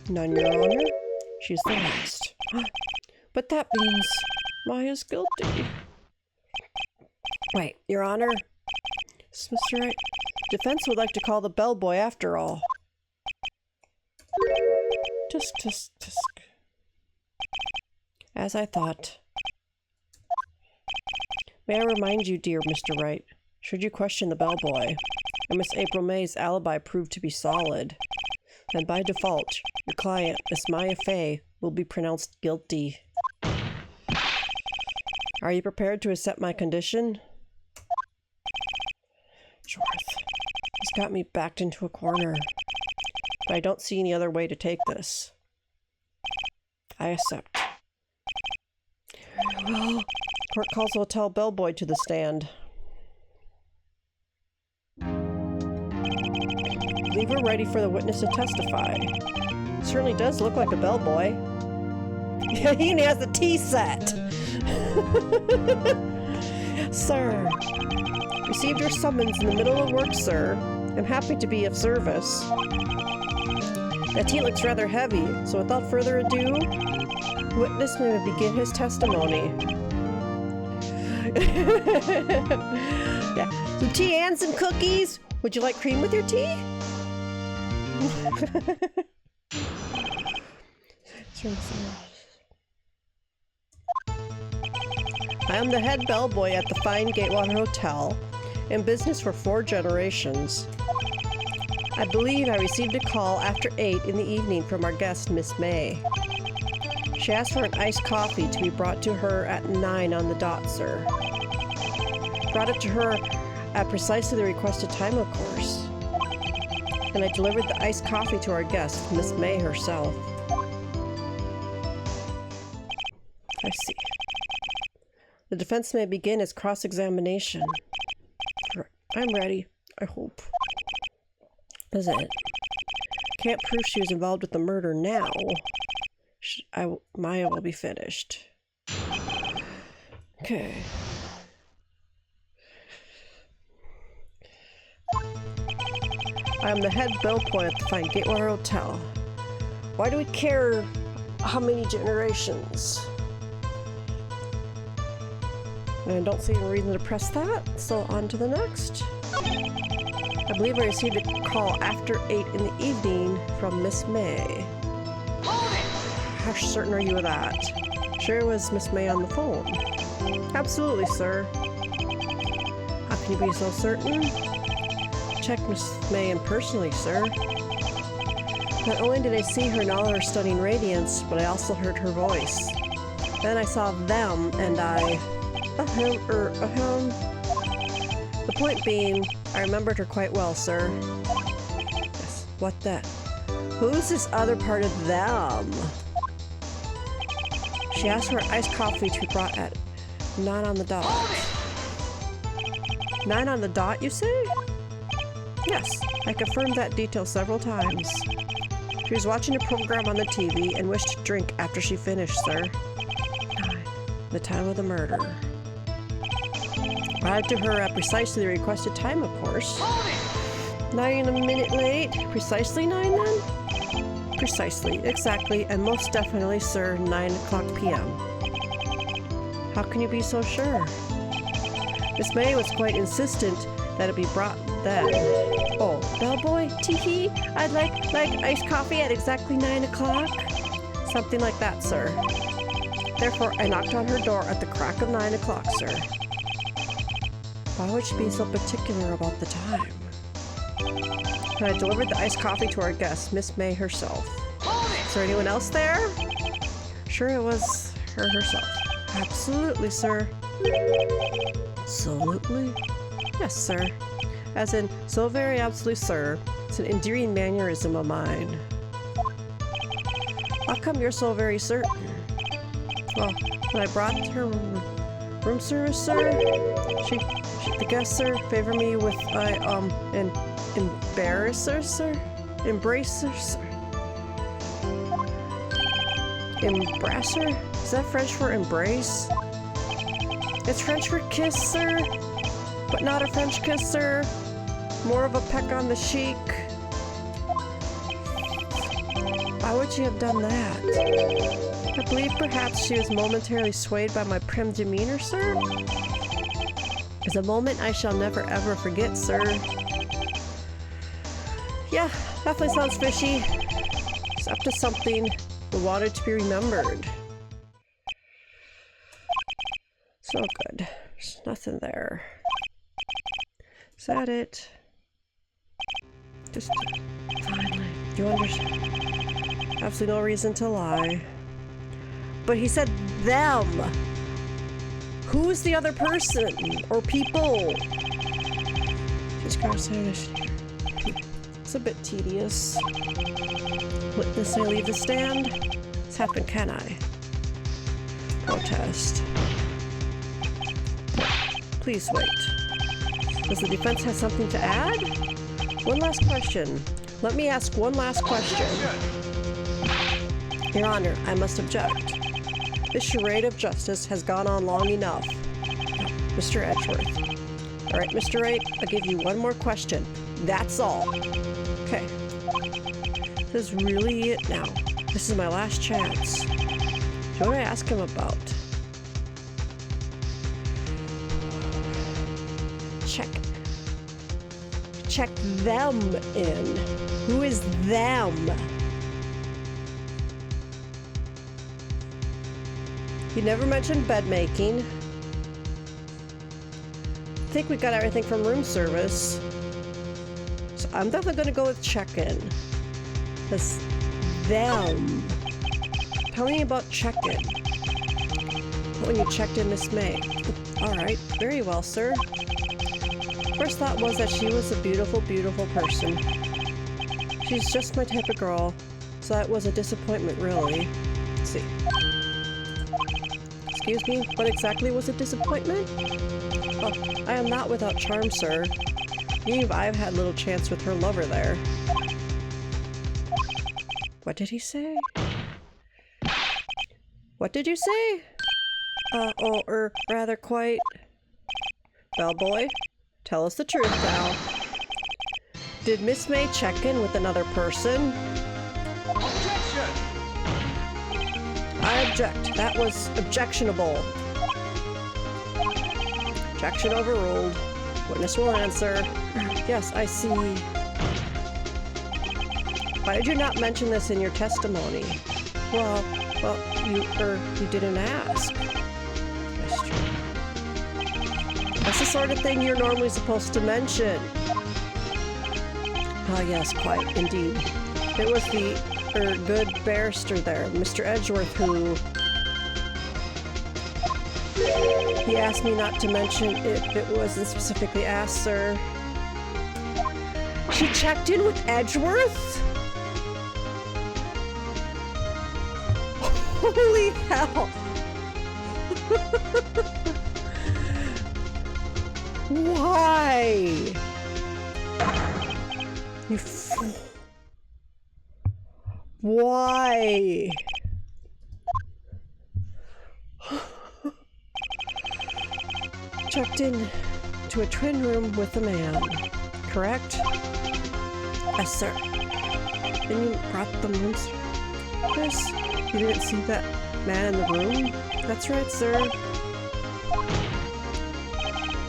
None, Your Honor. She's the last. But that means Maya's guilty. Wait, Your Honor? Mr. Wright, defense would like to call the bellboy after all. Tisk. As I thought. May I remind you, dear Mr. Wright, should you question the bellboy, and Miss April May's alibi proved to be solid, then by default, your client, Miss Maya Fey, will be pronounced guilty. Are you prepared to accept my condition? Jorth, he's got me backed into a corner, but I don't see any other way to take this. I accept. Well, court calls the hotel bellboy to the stand. I believe we're ready for the witness to testify. Certainly does look like a bellboy. He even has the tea set. Sir, received your summons in the middle of work, sir. I'm happy to be of service. That tea looks rather heavy, so without further ado, witness may begin his testimony. Yeah, some tea and some cookies. Would you like cream with your tea? I am the head bellboy at the fine Gatewater Hotel, in business for 4 generations. I believe I received a call after 8 in the evening from our guest, Miss May. She asked for an iced coffee to be brought to her at 9 on the dot, sir. Brought it to her at precisely the requested time, of course. And I delivered the iced coffee to our guest, Miss May herself. I see. The defense may begin its cross-examination. I'm ready, I hope. Is it? Can't prove she was involved with the murder now. Maya will be finished. Okay. I am the head bellboy at the fine Gatewater Hotel. Why do we care how many generations? And I don't see any reason to press that, so on to the next. I believe I received a call after 8 in the evening from Miss May. Hold it! How certain are you of that? Sure was Miss May on the phone. Absolutely, sir. How can you be so certain? Check Miss May impersonally, sir. Not only did I see her in all her stunning radiance, but I also heard her voice. Then I saw them, and I... The point being, I remembered her quite well, sir. Yes, what then? Who's this other part of them? She asked for iced coffee to be brought at 9 on the dot. 9 on the dot, you say? Yes, I confirmed that detail several times. She was watching a program on the TV and wished to drink after she finished, sir. 9. The time of the murder. Brought to her at precisely the requested time, of course. 9 a minute late? Precisely 9 then? Precisely, exactly, and most definitely, sir, 9 o'clock p.m. How can you be so sure? Miss May was quite insistent that it be brought then. Oh, bellboy? Tee-hee, I'd like iced coffee at exactly 9 o'clock? Something like that, sir. Therefore, I knocked on her door at the crack of 9 o'clock, sir. Why would she be so particular about the time? I delivered the iced coffee to our guest, Miss May herself. Hold it! Is there anyone else there? Sure, it was her herself. Absolutely, sir. Absolutely? Yes, sir. As in, so very absolutely, sir. It's an endearing mannerism of mine. How come you're so very certain? Well, when I brought her room service, sir, the guest, sir, favor me with an embarrasser, sir? Embracer, sir? Embrasser? Is that French for embrace? It's French for kiss, sir, but not a French kiss, sir. More of a peck on the cheek. Why would you have done that? I believe perhaps she was momentarily swayed by my prim demeanor, sir. It's a moment I shall never ever forget, sir. Yeah, definitely sounds fishy. It's up to something we wanted to be remembered. So good. There's nothing there. Is that it? Just finally. You understand? Absolutely no reason to lie. But he said them. Who's the other person or people? Just it's a bit tedious. Witness, I leave the stand. This happened, can I? Protest. Please wait. Does the defense have something to add? One last question. Let me ask one last question. Your Honor, I must object. This charade of justice has gone on long enough. Mr. Edgeworth. All right, Mr. Wright, I'll give you one more question. That's all. Okay. This is really it now. This is my last chance. What do I ask him about? Check them in. Who is them? You never mentioned bed making. I think we got everything from room service. So I'm definitely gonna go with check-in. That's them. Tell me about check-in. When you checked in Miss May. Alright, very well, sir. First thought was that she was a beautiful, beautiful person. She's just my type of girl, so that was a disappointment, really. Let's see. Excuse me, what exactly was a disappointment? Oh, I am not without charm, sir. Even I've had little chance with her lover there. What did he say? What did you say? Rather quite... Bellboy? Tell us the truth now. Did Miss May check in with another person? Objection! I object. That was objectionable. Objection overruled. Witness will answer. Yes, I see. Why did you not mention this in your testimony? Well, you didn't ask. That's true. That's the sort of thing you're normally supposed to mention. Ah, yes, quite, indeed. It was the, good barrister there, Mr. Edgeworth, who... He asked me not to mention if it wasn't specifically asked, sir. She checked in with Edgeworth? Holy hell! Why? You fool. Why? Checked in to a twin room with a man, correct? Yes, sir. Then you brought the room service? You didn't see that man in the room? That's right, sir.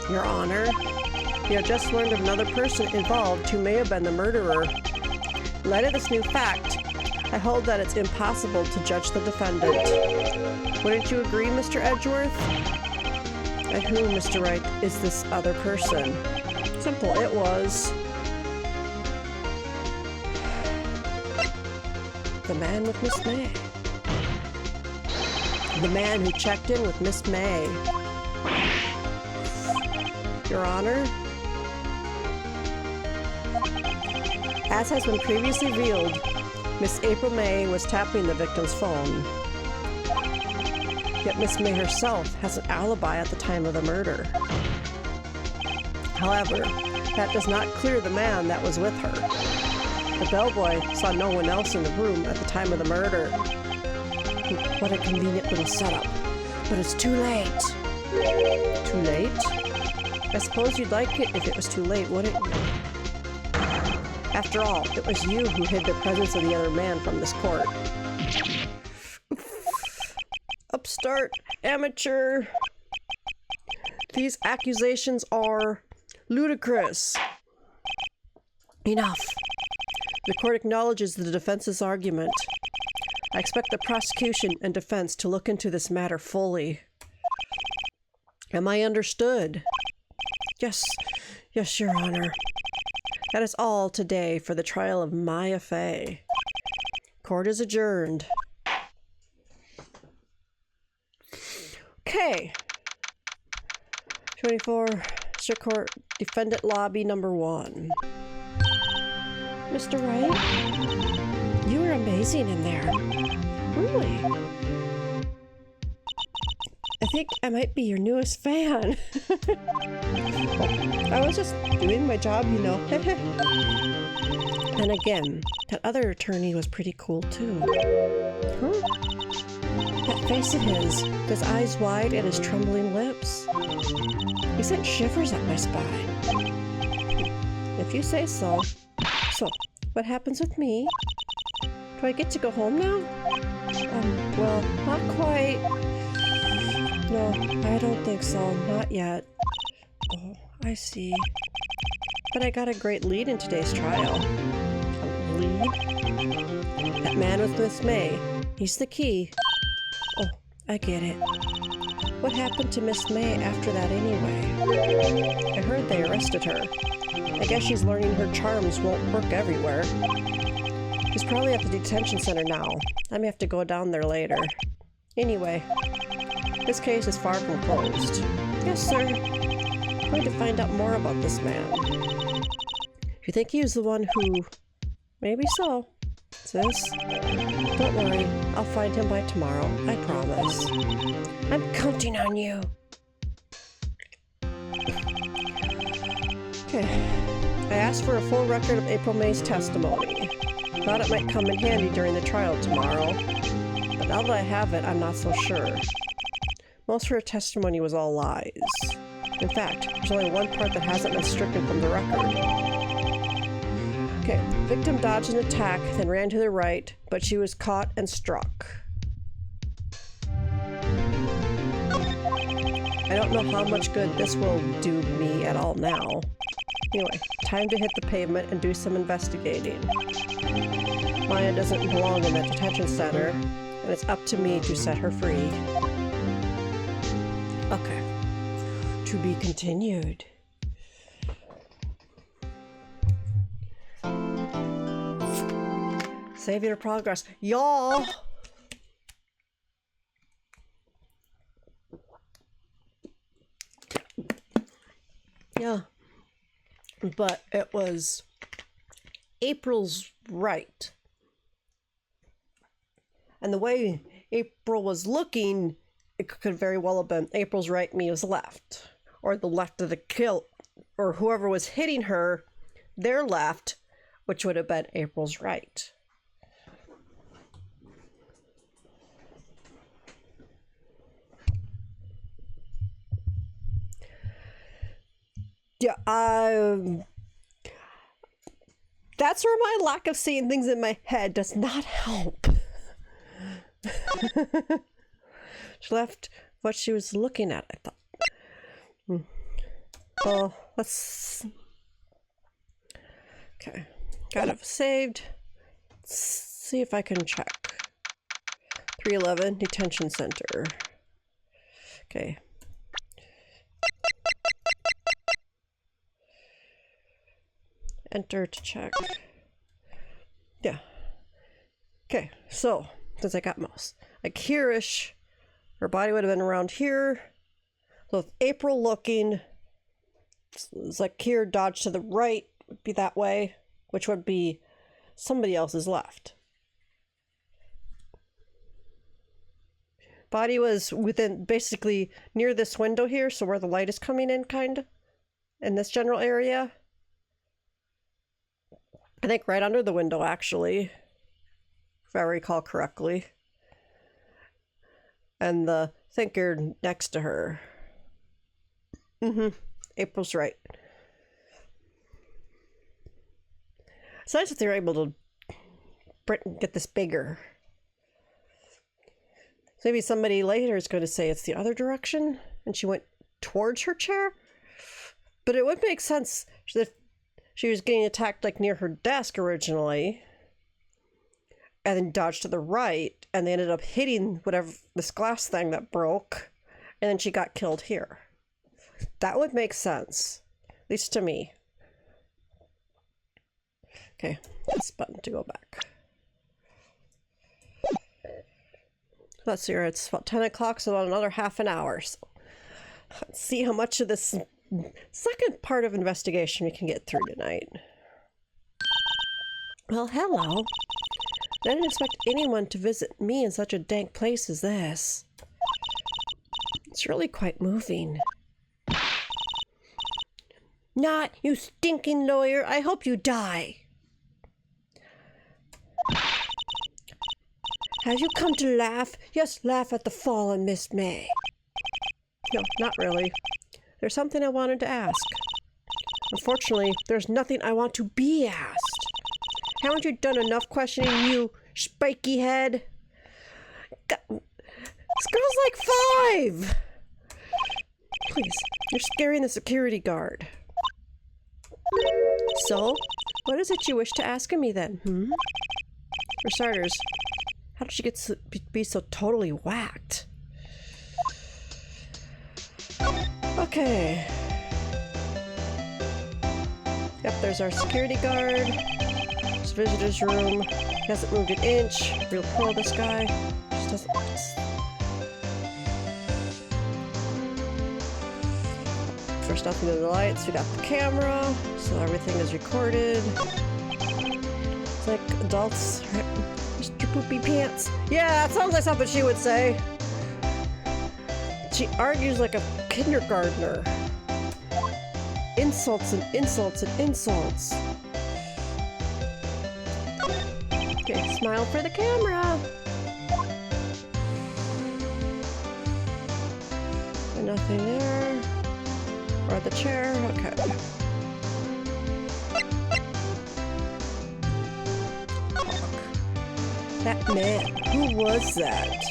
Your Honor, you have just learned of another person involved who may have been the murderer. In light of this new fact, I hold that it's impossible to judge the defendant. Wouldn't you agree, Mr. Edgeworth? And who, Mr. Wright, is this other person? Simple, it was. The man with Miss May. The man who checked in with Miss May. Your Honor, as has been previously revealed, Miss April May was tapping the victim's phone. Yet Miss May herself has an alibi at the time of the murder. However, that does not clear the man that was with her. The bellboy saw no one else in the room at the time of the murder. What a convenient little setup. But it's too late. Too late? I suppose you'd like it if it was too late, wouldn't you? After all, it was you who hid the presence of the other man from this court. Upstart, amateur. These accusations are ludicrous. Enough. The court acknowledges the defense's argument. I expect the prosecution and defense to look into this matter fully. Am I understood? Yes, yes, Your Honor. That is all today for the trial of Maya Fey. Court is adjourned. Okay. 24, District Court, Defendant Lobby number 1. Mr. Wright, you are amazing in there. Really? I think I might be your newest fan. I was just doing my job, you know. And again, that other attorney was pretty cool too. Huh? That face of his eyes wide and his trembling lips. He sent shivers up my spine. If you say so. So, what happens with me? Do I get to go home now? Well, not quite. No, I don't think so. Not yet. Oh, I see. But I got a great lead in today's trial. A lead? That man with Miss May. He's the key. Oh, I get it. What happened to Miss May after that anyway? I heard they arrested her. I guess she's learning her charms won't work everywhere. She's probably at the detention center now. I may have to go down there later. Anyway, this case is far from closed. Yes, sir. I'm going to find out more about this man. If you think he was the one who... Maybe so. Sis? Don't worry. I'll find him by tomorrow. I promise. I'm counting on you. Okay. I asked for a full record of April May's testimony. Thought it might come in handy during the trial tomorrow. But now that I have it, I'm not so sure. Most of her testimony was all lies. In fact, there's only one part that hasn't been stricken from the record. Okay, victim dodged an attack, then ran to the right, but she was caught and struck. I don't know how much good this will do me at all now. Anyway, time to hit the pavement and do some investigating. Maya doesn't belong in that detention center, and it's up to me to set her free. Okay. To be continued. Save your progress. Y'all! Yeah. But it was April's Wright. And the way April was looking, it could very well have been April's right, Mia's left. Or the left of the kill, or whoever was hitting her, their left, which would have been April's right. Yeah, that's where my lack of seeing things in my head does not help. She left what she was looking at, I thought. Well, let's... Okay. Got it saved. Let's see if I can check. 311 Detention Center. Okay. Enter to check. Yeah. Okay. So, since I got mouse, like here-ish, her body would have been around here. So with April looking, it's like here, dodge to the right would be that way, which would be somebody else's left. Body was within, basically near this window here, so where the light is coming in, kind of, in this general area. I think right under the window, actually, if I recall correctly. And the thinker next to her. April's right. It's nice that they're able to get this bigger. Maybe somebody later is going to say it's the other direction and she went towards her chair. But it would make sense if she was getting attacked like near her desk originally and then dodged to the right and they ended up hitting whatever this glass thing that broke and then she got killed here. That would make sense, at least to me. Okay, this button to go back. Let's see here, it's about 10 o'clock, so about another half an hour. So let's see how much of this second part of investigation we can get through tonight. Well, hello. I didn't expect anyone to visit me in such a dank place as this. It's really quite moving. Not, you stinking lawyer. I hope you die. Have you come to laugh? Yes, laugh at the fallen Miss May. No, not really. There's something I wanted to ask. Unfortunately, there's nothing I want to be asked. Haven't you done enough questioning, you spiky head? God, this girl's like 5! Please, you're scaring the security guard. So, what is it you wish to ask of me then, For starters, how did she get to be so totally whacked? Okay. Yep, there's our security guard. This visitor's room. He hasn't moved an inch. Real pro, this guy. Just doesn't... First, nothing in the lights. We got the camera, so everything is recorded. It's like adults. Mr. Poopy Pants. Yeah, that sounds like something she would say. She argues like a kindergartner. Insults and insults and insults. Okay, smile for the camera. And nothing there. Or the chair. Okay. That man, who was that?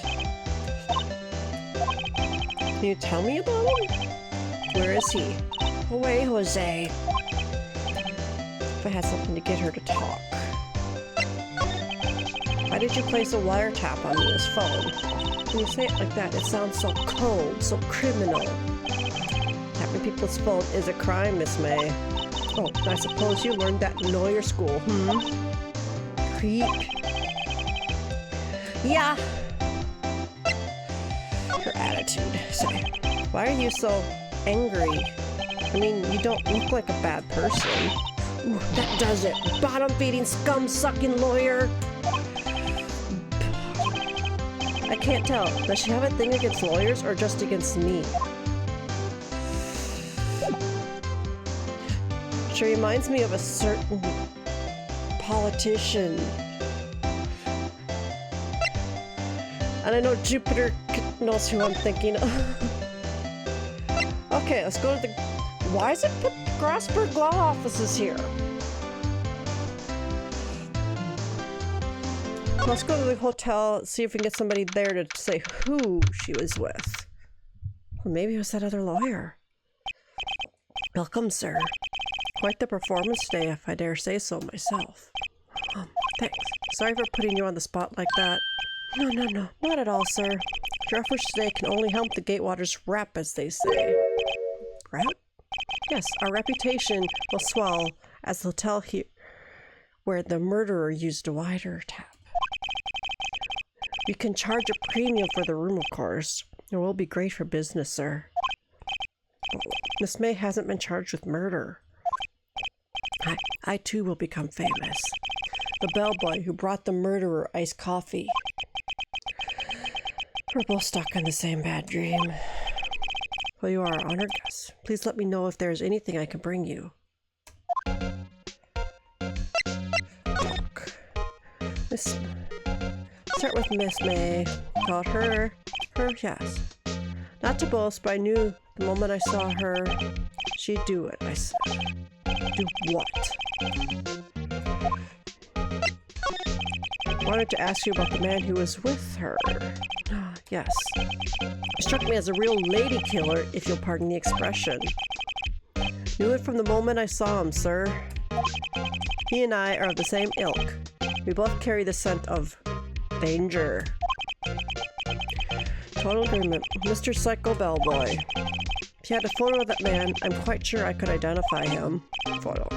Can you tell me about him? Where is he? Away, Jose. If I had something to get her to talk. Why did you place a wiretap on this phone? When you say it like that, it sounds so cold, so criminal. Tapping people's phone is a crime, Miss May. Oh, I suppose you learned that in lawyer school, Creep. Yeah. Her attitude. Sorry. Why are you so angry? I mean, you don't look like a bad person. Ooh, that does it. Bottom-feeding, scum-sucking lawyer. I can't tell. Does she have a thing against lawyers or just against me? She reminds me of a certain politician. And I know Jupiter knows who I'm thinking of. Okay, let's go to the... Why is it put Grasberg Law offices here? Let's go to the hotel, see if we can get somebody there to say who she was with. Or maybe it was that other lawyer. Welcome, sir. Quite the performance today, if I dare say so myself. Thanks. Sorry for putting you on the spot like that. No, not at all, sir. Your efforts today can only help the Gatewaters rep, as they say. Rep? Yes, our reputation will swell as the hotel here, where the murderer used a wider tap. You can charge a premium for the room, of course. It will be great for business, sir. Miss May hasn't been charged with murder. I too will become famous. The bellboy who brought the murderer iced coffee. We're both stuck in the same bad dream. Well, you are our honored guest. Please let me know if there is anything I can bring you. Start with Miss May. Called her, yes. Not to boast, but I knew the moment I saw her, she'd do it, I said. Do what? Wanted to ask you about the man who was with her. Yes. He struck me as a real lady killer, if you'll pardon the expression. Knew it from the moment I saw him, sir. He and I are of the same ilk. We both carry the scent of danger. Total agreement. Mr. Psycho Bellboy. If you had a photo of that man, I'm quite sure I could identify him. Photo.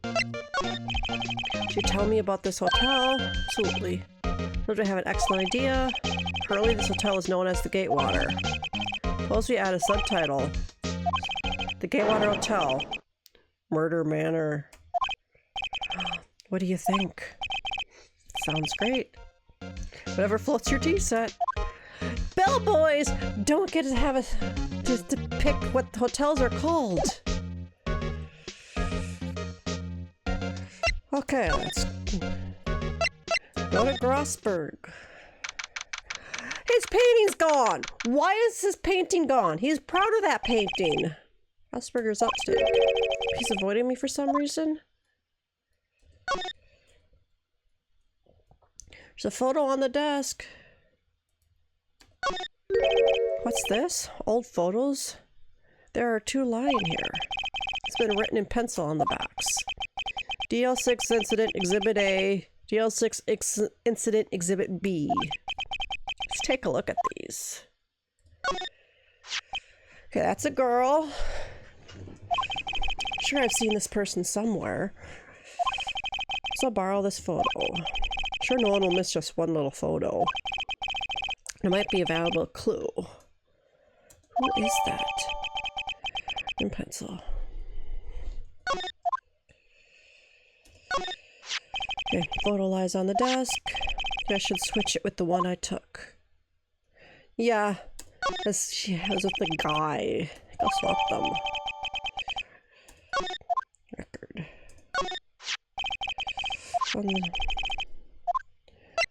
Could you tell me about this hotel? Absolutely. Don't I have an excellent idea? Currently, this hotel is known as the Gatewater. Suppose we add a subtitle. The Gatewater Hotel. Murder Manor. What do you think? Sounds great. Whatever floats your tea set. Bellboys don't get to have to pick what hotels are called. Okay, let's go to Grossberg. His painting's gone! Why is his painting gone? He's proud of that painting. Grossberger's upstairs. He's avoiding me for some reason. There's a photo on the desk. What's this? Old photos? There are 2 lying here. It's been written in pencil on the backs. DL6 Incident Exhibit A, DL6 Incident Exhibit B. Let's take a look at these. Okay, that's a girl. Sure, I've seen this person somewhere. So I'll borrow this photo. Sure, no one will miss just one little photo. It might be a valuable clue. Who is that? In pencil. Okay, photo lies on the desk. I should switch it with the one I took. Yeah, she was with the guy. I'll swap them. Record.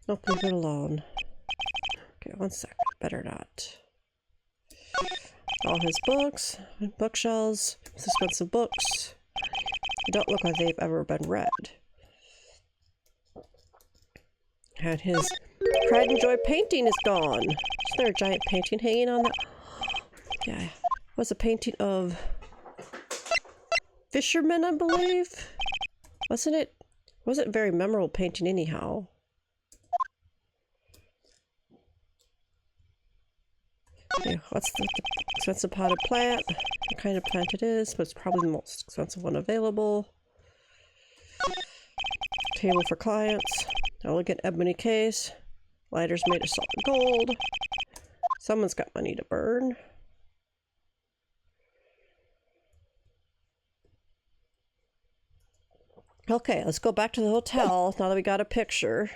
Nope, leave it alone. Okay, 1 second. Better not. All his books, bookshelves, expensive books. They don't look like they've ever been read. And his pride and joy painting is gone. Is there a giant painting hanging on that? Yeah, it was a painting of fishermen, I believe. Wasn't it? Wasn't a very memorable painting anyhow. Okay, what's the expensive potted plant? What kind of plant it is, but it's probably the most expensive one available. Table for clients. Elegant ebony case. Lighters made of solid gold. Someone's got money to burn. Okay, let's go back to the hotel now that we got a picture.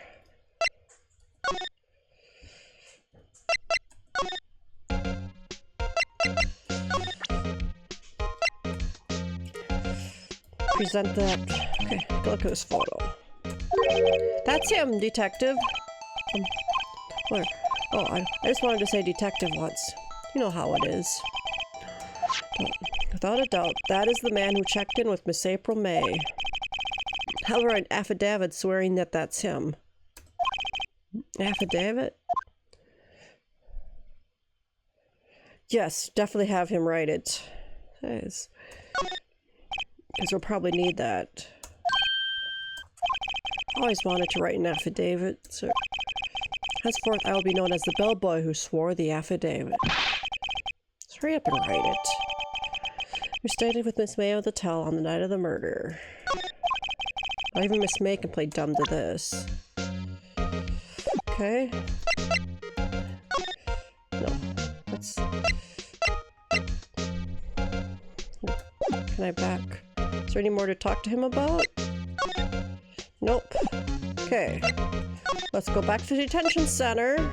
Present that. Okay, go look at this photo. That's him, detective. Where? Oh, I just wanted to say detective once. You know how it is. But without a doubt, that is the man who checked in with Miss April May. However, an affidavit swearing that that's him. Affidavit? Yes, definitely have him write it. Because we'll probably need that. I always wanted to write an affidavit, so henceforth I will be known as the bellboy who swore the affidavit. Let's hurry up and write it. We stayed with Miss May at the hotel on the night of the murder. Not even Miss May can play dumb to this. Okay. No. Let's... Can I back? Is there any more to talk to him about? Nope. Okay. Let's go back to the detention center.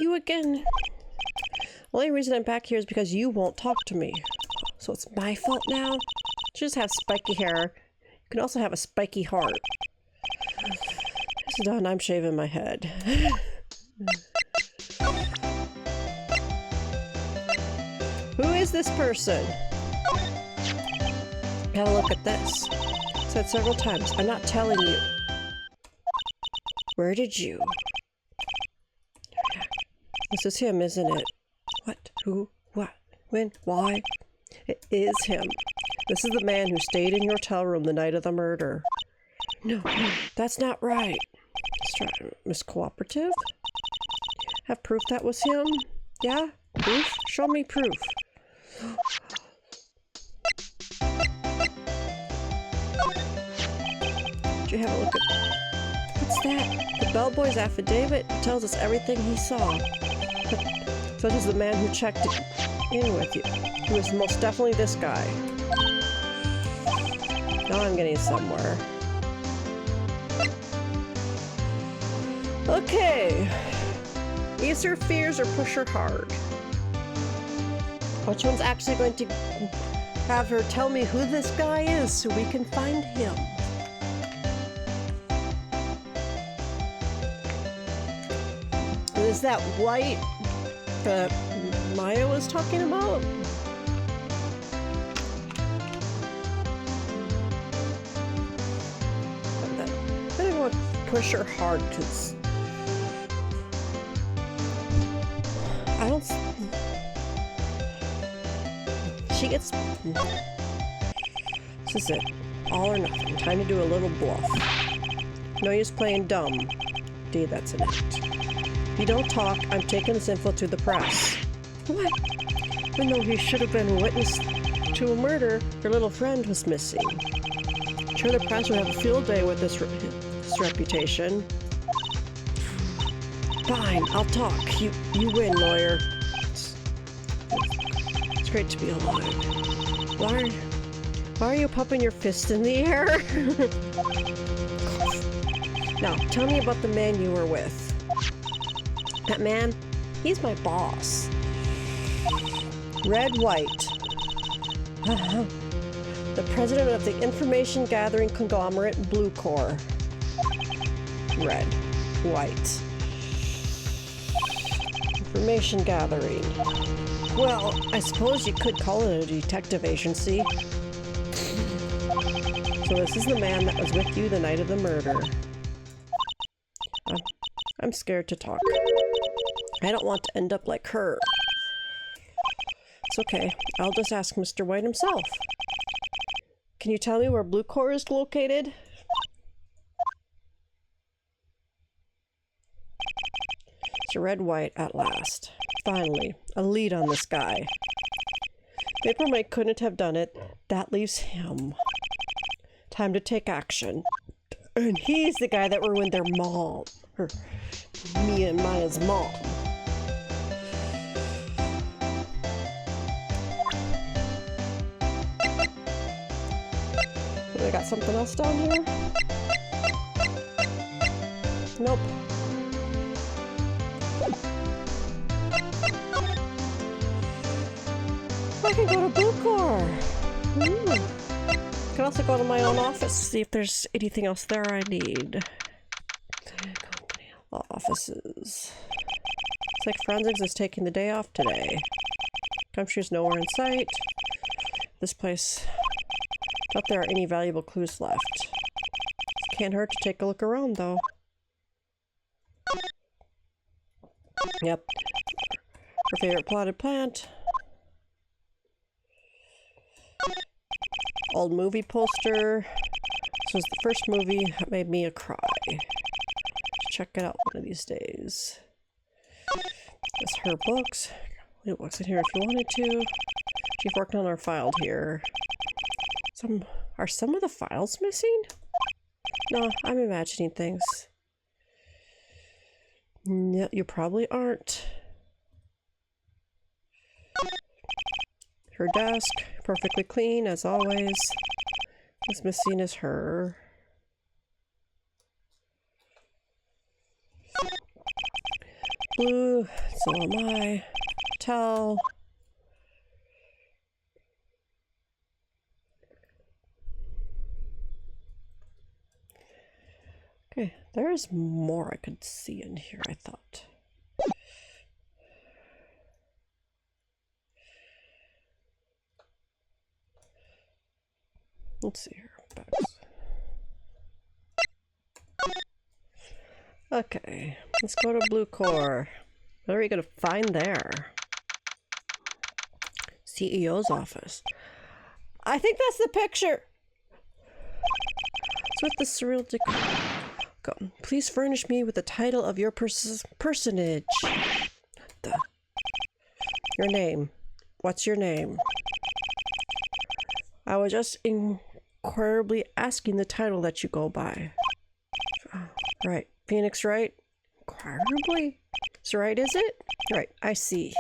You again. Only reason I'm back here is because you won't talk to me. So it's my fault now? You just have spiky hair. You can also have a spiky heart. It's done. I'm shaving my head. Who is this person? Have a look at this. Said several times. I'm not telling you. Where did you? This is him, isn't it? What? Who? What? When? Why? It is him. This is the man who stayed in your hotel room the night of the murder. No, that's not right. Miss Cooperative? Have proof that was him? Yeah? Proof? Show me proof. Did you have a look at... What's that? The bellboy's affidavit tells us everything he saw. So does the man who checked it in with you. He was most definitely this guy. Now I'm getting somewhere. Okay. Ease her fears or push her hard. Which one's actually going to have her tell me who this guy is so we can find him? Is that Wright that Maya was talking about? I'm gonna go push her hard because I don't. She gets. This is it. All or nothing. Time to do a little bluff. No use playing dumb. Indeed, that's an act. If you don't talk, I'm taking this info to the press. What? Even though he should have been a witness to a murder, your little friend was missing. Sure, the press would have a field day with this reputation. Fine, I'll talk. You win, lawyer. It's great to be alive. Why are you pumping your fist in the air? Now, tell me about the man you were with. That man, he's my boss. Wright. The president of the information gathering conglomerate Blue Corps. Wright. Information gathering. Well, I suppose you could call it a detective agency. So this is the man that was with you the night of the murder. I'm scared to talk. I don't want to end up like her. It's okay. I'll just ask Mr. White himself. Can you tell me where Blue Corps is located? It's Wright at last. Finally, a lead on this guy. Papermate couldn't have done it. That leaves him. Time to take action. And he's the guy that ruined their mom. Me and Maya's mom. So I got something else down here? Nope. I can go to Blue Corps. I can also go to my own office, see if there's anything else there I need. Offices. It's like forensics is taking the day off today. Gumshoe's nowhere in sight. This place. Doubt there are any valuable clues left. Can't hurt to take a look around though. Yep. Her favorite potted plant. Old movie poster. This was the first movie that made me cry. Check it out one of these days. That's her books. Leave books in here if you wanted to. She's worked on our file here. Are some of the files missing? No, I'm imagining things. No, you probably aren't. Her desk, perfectly clean as always. What's missing is her. Blue, so am I. Tell. Okay, there's more I could see in here, I thought. Let's see here. Bags. Okay, let's go to Blue Core. What are we gonna find there? CEO's office. I think that's the picture! It's with the surreal decor. Go. Please furnish me with the title of your personage. Your name. What's your name? I was just inquirably asking the title that you go by. Right. Phoenix Wright? Inquirably? It's right, is it? Right, I see.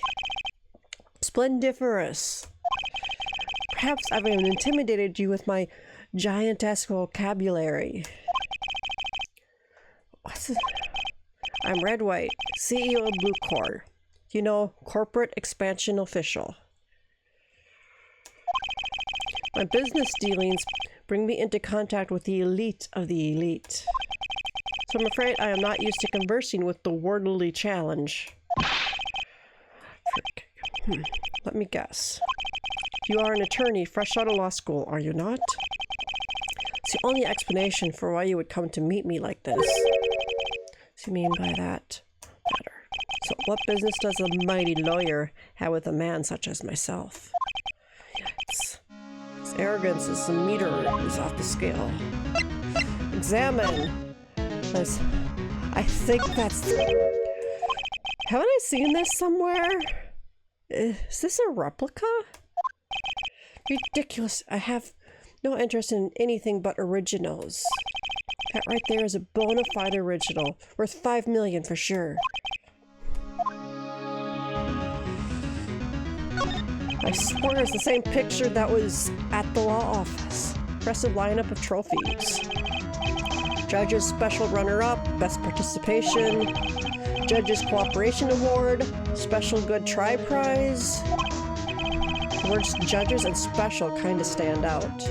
Splendiferous. Perhaps I've intimidated you with my giantesque vocabulary. What's this? I'm Red White, CEO of Blue Core. You know, corporate expansion official. My business dealings bring me into contact with the elite of the elite. So I'm afraid I am not used to conversing with the worldly challenge. Let me guess. You are an attorney fresh out of law school, are you not? It's the only explanation for why you would come to meet me like this. What do you mean by that? Better. So what business does a mighty lawyer have with a man such as myself? Yikes. His arrogance is the meter is off the scale. Examine! I think that's... Haven't I seen this somewhere? Is this a replica? Ridiculous. I have no interest in anything but originals. That right there is a bona fide original. Worth 5 million for sure. I swear it's the same picture that was at the law office. Impressive lineup of trophies. Judges Special Runner-Up, Best Participation, Judges Cooperation Award, Special Good Try Prize. The words judges and special kind of stand out.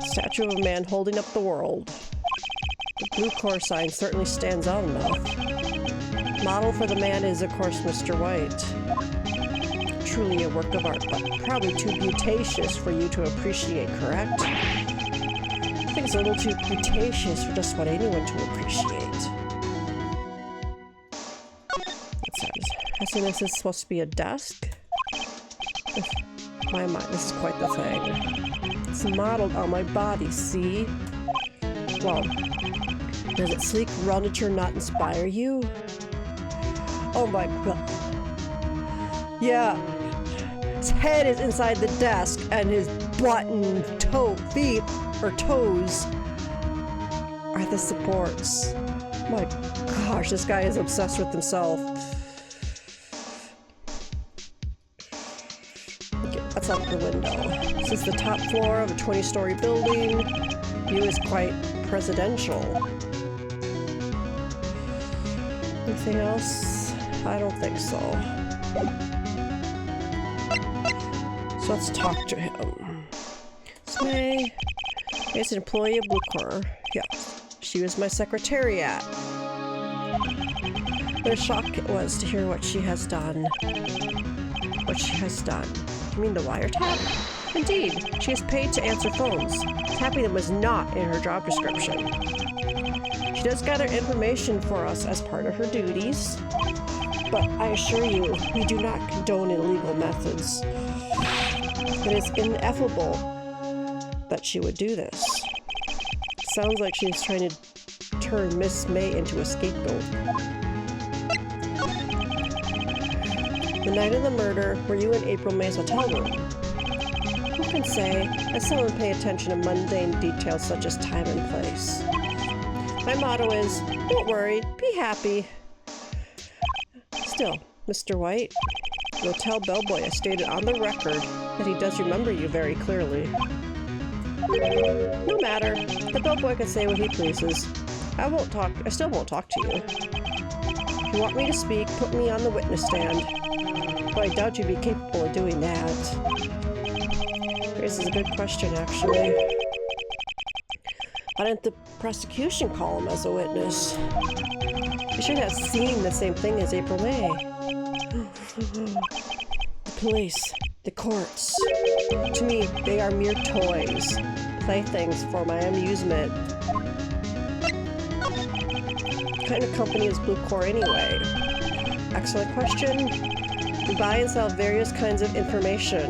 Statue of a man holding up the world. The Blue Core sign certainly stands out enough. Model for the man is, of course, Mr. White. Truly a work of art, but probably too beauticious for you to appreciate, correct? I think it's a little too beauticious for just about anyone to appreciate. It says, I assume this is supposed to be a desk? My mind, this is quite the thing. It's modeled on my body, see? Well, does its sleek furniture not inspire you? Oh my god. Yeah. His head is inside the desk and his butt and feet or toes are the supports. My gosh, this guy is obsessed with himself. Okay, that's out the window. This is the top floor of a 20-story building. View is quite presidential. Anything else? I don't think so. So let's talk to him. May is an employee of Blue Core. Yeah, she was my secretariat. What a shock it was to hear what she has done. What she has done. You mean the wiretap? Indeed, she is paid to answer phones. Tapping them was not in her job description. She does gather information for us as part of her duties, but I assure you, we do not condone illegal methods. It is ineffable that she would do this. Sounds like she's trying to turn Miss May into a scapegoat. The night of the murder, were you in April May's hotel room? Who can say, as someone pay attention to mundane details such as time and place? My motto is, don't worry, be happy. Still, Mr. White, you'll tell Bellboy I stated on the record that he does remember you very clearly. No matter. The Bellboy can say what he pleases. I still won't talk to you. If you want me to speak, put me on the witness stand. But I doubt you'd be capable of doing that. Raises a good question, actually. Why didn't the prosecution call him as a witness? You should have seen the same thing as April May. The police, the courts. To me, they are mere toys. Playthings for my amusement. What kind of company is Blue Core anyway? Excellent question. We buy and sell various kinds of information.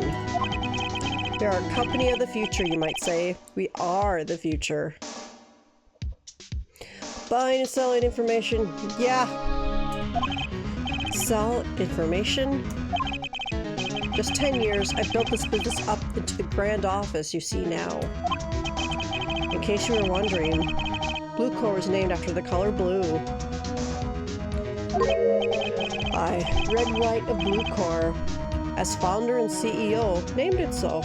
We are a company of the future, you might say. We are the future. Buying and selling information, yeah. Sell information? Just 10 years, I built this business up into the grand office you see now. In case you were wondering, Blue Core was named after the color blue. I, Wright of Blue Core, as founder and CEO, named it so.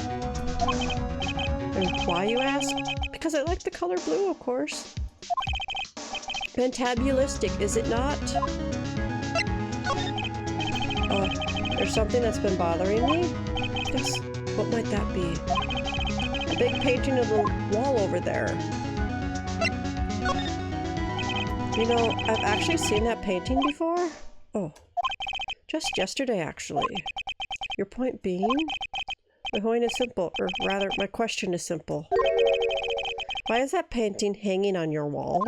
And why, you ask? Because I like the color blue, of course. Fantabulistic, is it not? There's something that's been bothering me? Yes, what might that be? A big painting of the wall over there. You know, I've actually seen that painting before. Oh, just yesterday, actually. Your point being? My point is simple, or rather, my question is simple. Why is that painting hanging on your wall?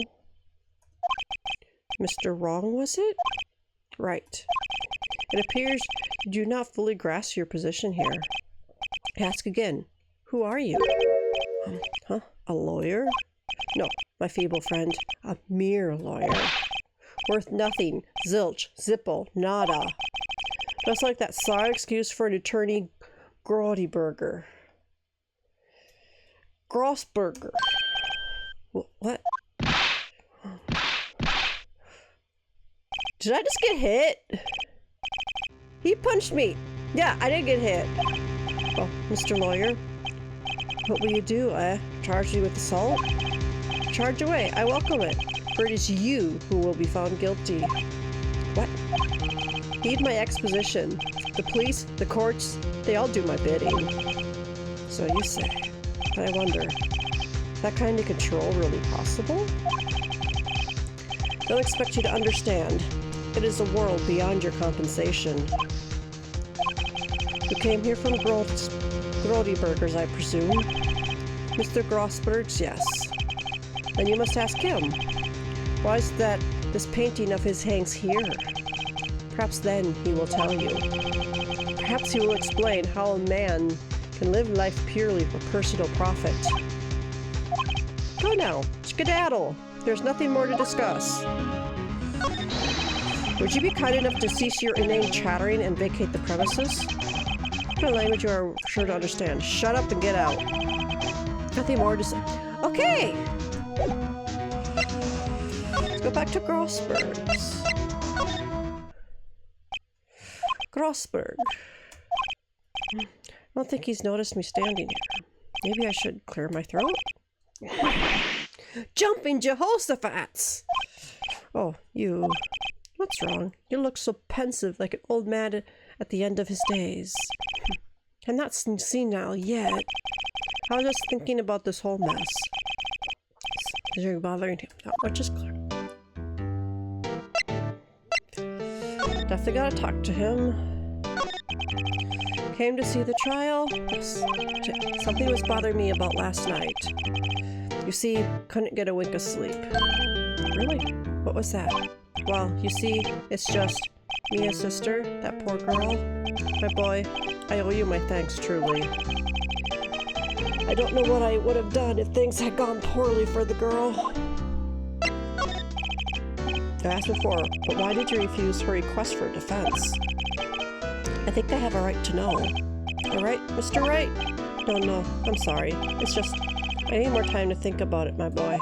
Mr. Wrong, was it? Right. It appears you do not fully grasp your position here. Ask again. Who are you? A lawyer? No, my feeble friend. A mere lawyer. Worth nothing. Zilch. Zippo. Nada. Just like that sorry excuse for an attorney, Grossberger. Grossberger. What? Did I just get hit? He punched me. Yeah, I did get hit. Oh, Mr. Lawyer. What will you do? Charge you with assault? Charge away. I welcome it. For it is you who will be found guilty. What? Heed my exposition. The police, the courts, they all do my bidding. So you say. But I wonder, is that kind of control really possible? Don't expect you to understand. It is a world beyond your compensation. You came here from Grossberger's, I presume. Mr. Grossberg's, yes. Then you must ask him. Why is that this painting of his hangs here? Perhaps then he will tell you. Perhaps he will explain how a man can live life purely for personal profit. Go now, skedaddle. There's nothing more to discuss. Would you be kind enough to cease your inane chattering and vacate the premises? What kind of language you are sure to understand. Shut up and get out. Nothing more to say. Okay! Let's go back to Grossberg's. Grossberg. I don't think he's noticed me standing here. Maybe I should clear my throat? Jumping Jehoshaphat's! Oh, you... What's wrong? You look so pensive, like an old man at the end of his days. I'm not senile yet. I was just thinking about this whole mess. Is it bothering him? Not much is clear. Definitely gotta talk to him. Came to see the trial? Yes. Something was bothering me about last night. You see, couldn't get a wink of sleep. Really? What was that? Well, you see, it's just Mia's sister, that poor girl. My boy, I owe you my thanks, truly. I don't know what I would have done if things had gone poorly for the girl. I asked before, but why did you refuse her request for defense? I think I have a right to know. All right, Mr. Wright? No, I'm sorry. It's just, I need more time to think about it, my boy.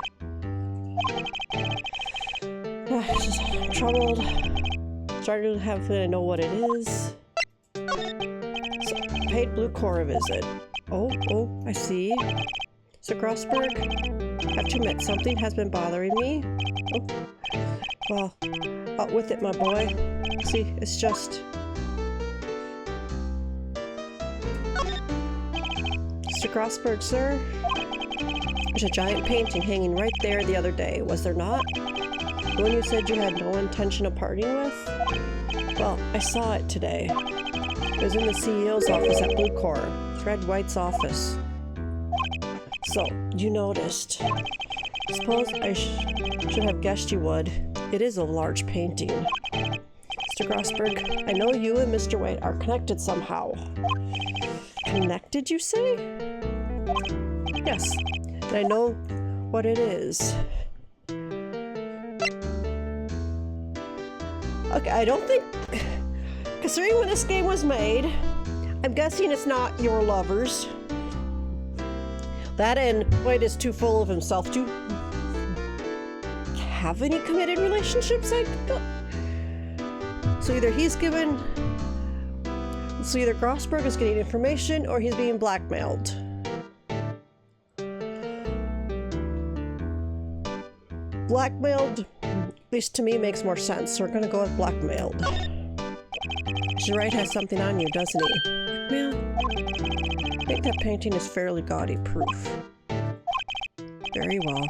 Just troubled. Starting to have to know what it is. So, paid Blue Corps a visit. Oh, I see. Sir Grossberg, I have to admit, something has been bothering me. Oh, well, out with it, my boy. See, it's just... Mr. Grossberg, sir? There's a giant painting hanging right there the other day, was there not? The one you said you had no intention of parting with? Well, I saw it today. It was in the CEO's office at Blue Corps, Fred Wright's office. So, you noticed. Suppose I should have guessed you would. It is a large painting. Mr. Grossberg, I know you and Mr. Wright are connected somehow. Connected, you say? Yes, and I know what it is. Okay, I don't think... Considering when this game was made, I'm guessing it's not your lovers. That and White is too full of himself to have any committed relationships. So either Grossberg is getting information or he's being blackmailed. Blackmailed, at least to me, makes more sense. So we're gonna go with blackmailed. Mr. Wright has something on you, doesn't he? Blackmail? I think that painting is fairly gaudy proof. Very well.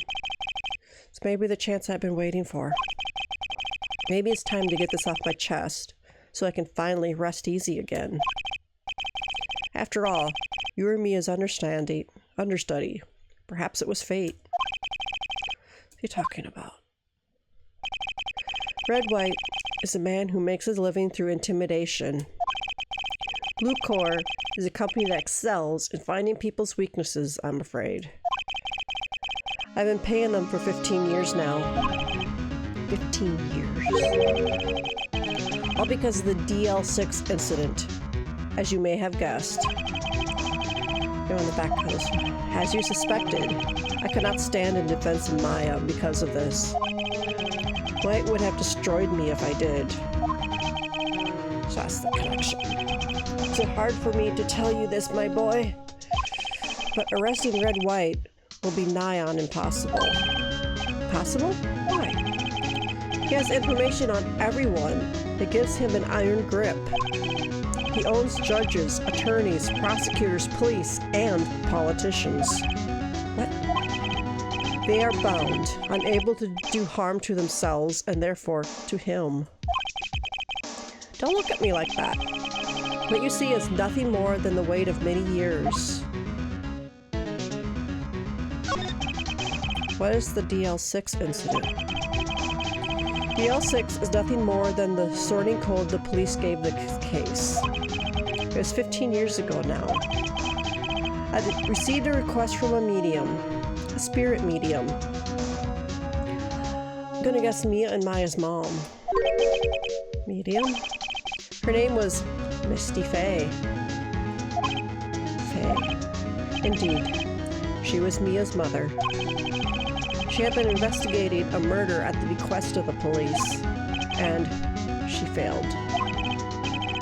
It's maybe the chance I've been waiting for. Maybe it's time to get this off my chest so I can finally rest easy again. After all, you and me as understudy. Perhaps it was fate. What are you talking about? Red White is a man who makes his living through intimidation. Blue Corps is a company that excels in finding people's weaknesses, I'm afraid. I've been paying them for 15 years now. 15 years. All because of the DL6 incident, as you may have guessed. You're on the back coast. As you suspected, I could not stand in defense of Maya because of this. White would have destroyed me if I did. So that's the connection. It's hard for me to tell you this, my boy, but arresting Red White will be nigh on impossible. Possible? Why? He has information on everyone that gives him an iron grip. He owns judges, attorneys, prosecutors, police, and politicians. What? They are bound, unable to do harm to themselves and therefore to him. Don't look at me like that. What you see is nothing more than the weight of many years. What is the DL6 incident? DL6 is nothing more than the sorting code the police gave the case. It was 15 years ago now. I received a request from a medium, a spirit medium. I'm gonna guess Mia and Maya's mom. Medium? Her name was Misty Faye. Faye. Indeed, she was Mia's mother. She had been investigating a murder at the bequest of the police, and she failed.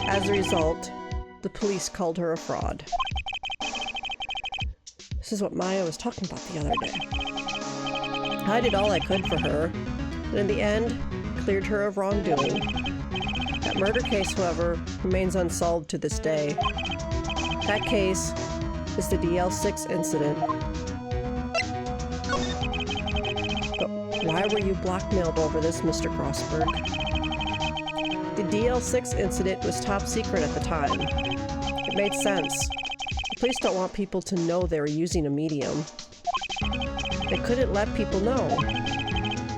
As a result, the police called her a fraud. This is what Maya was talking about the other day. I did all I could for her, and in the end, cleared her of wrongdoing. That murder case, however, remains unsolved to this day. That case is the DL6 incident. But why were you blackmailed over this, Mr. Grossberg? The DL6 incident was top secret at the time. It made sense. The police don't want people to know they were using a medium. They couldn't let people know.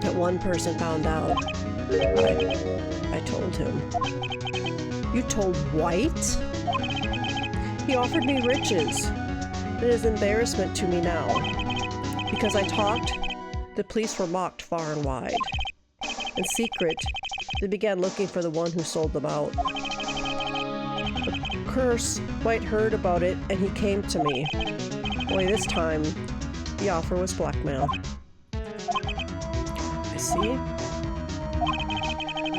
But one person found out. I told him. You told White? He offered me riches. It is embarrassment to me now. Because I talked, the police were mocked far and wide. In secret, they began looking for the one who sold them out. Of course, White heard about it and he came to me. Only this time, the offer was blackmail. I see.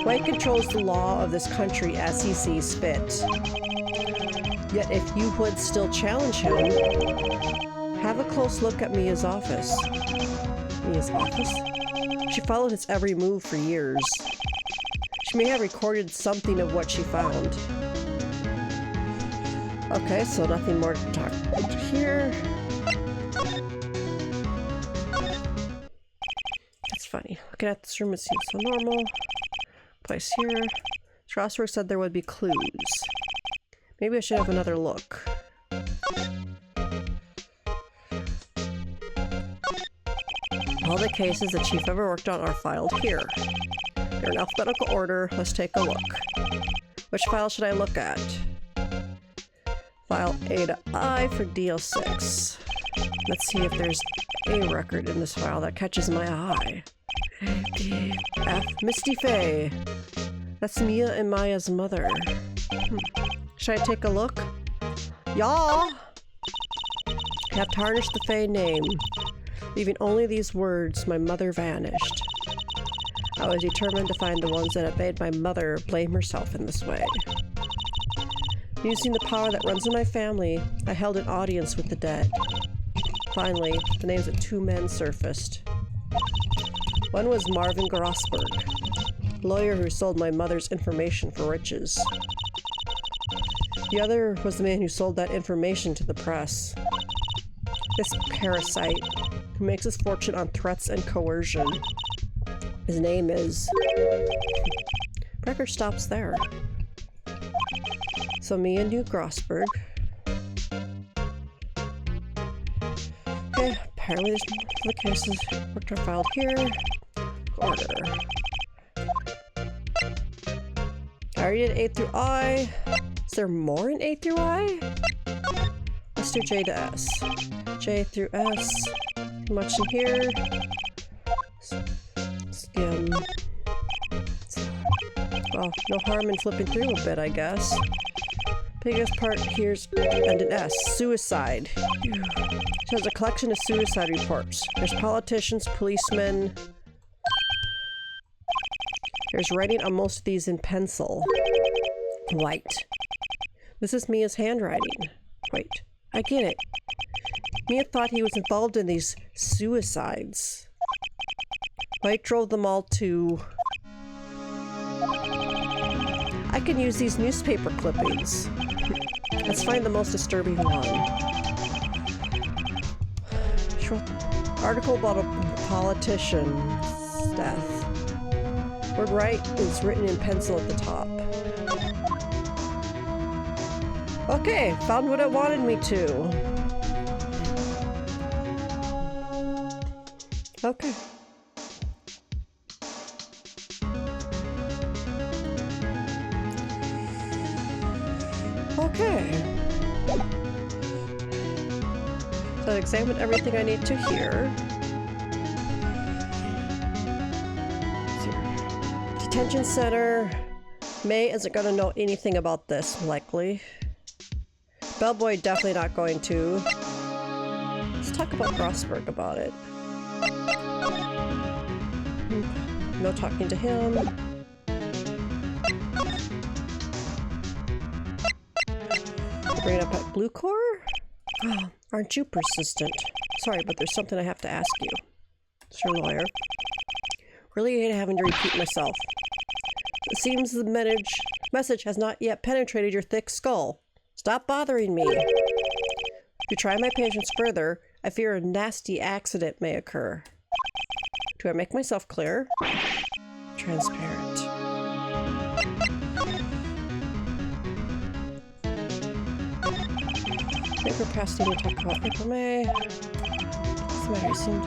White controls the law of this country as he sees fit. Yet if you would still challenge him, have a close look at Mia's office. Mia's office? She followed his every move for years. She may have recorded something of what she found. Okay, so nothing more to talk about here. That's funny. Looking at this room, it seems so normal. Place here. Strasberg said there would be clues. Maybe I should have another look. All the cases the chief ever worked on are filed here. They're in alphabetical order. Let's take a look. Which file should I look at? File A to I for DL6. Let's see if there's a record in this file that catches my eye. A, D, F. Misty Faye. That's Mia and Maya's mother. Should I take a look? Y'all! Have tarnished the Faye name, leaving only these words, my mother vanished. I was determined to find the ones that had made my mother blame herself in this way. Using the power that runs in my family, I held an audience with the dead. Finally, the names of two men surfaced. One was Marvin Grossberg, lawyer who sold my mother's information for riches. The other was the man who sold that information to the press. This parasite, who makes his fortune on threats and coercion. His name is... Record stops there. So Mia knew Grossberg. Okay, apparently there's the cases worked are filed here. Order. I already did A through I. Is there more in A through I? Let's do J to S. J through S. Much in here. Skim. Well, no harm in flipping through a bit, I guess. Biggest part here's end in S. Suicide. So there's a collection of suicide reports. There's politicians, policemen. There's writing on most of these in pencil. White. This is Mia's handwriting. Wait, I get it. Mia thought he was involved in these suicides. White drove them all to... I can use these newspaper clippings. Let's find the most disturbing one. Short article about a politician's death. Word Wright is written in pencil at the top. Okay, found what it wanted me to. Okay. Okay. So I examined everything I need to here. Detention center. May isn't going to know anything about this, likely. Bellboy definitely not going to. Let's talk about Grossberg about it. No talking to him. Bring it up at Blue Core? Oh, aren't you persistent? Sorry, but there's something I have to ask you. Sir Lawyer. Really hate having to repeat myself. It seems the message has not yet penetrated your thick skull. Stop bothering me. If you try my patience further, I fear a nasty accident may occur. Do I make myself clear? Transparent. Paper passing to talk about April May. What's the matter? You seemed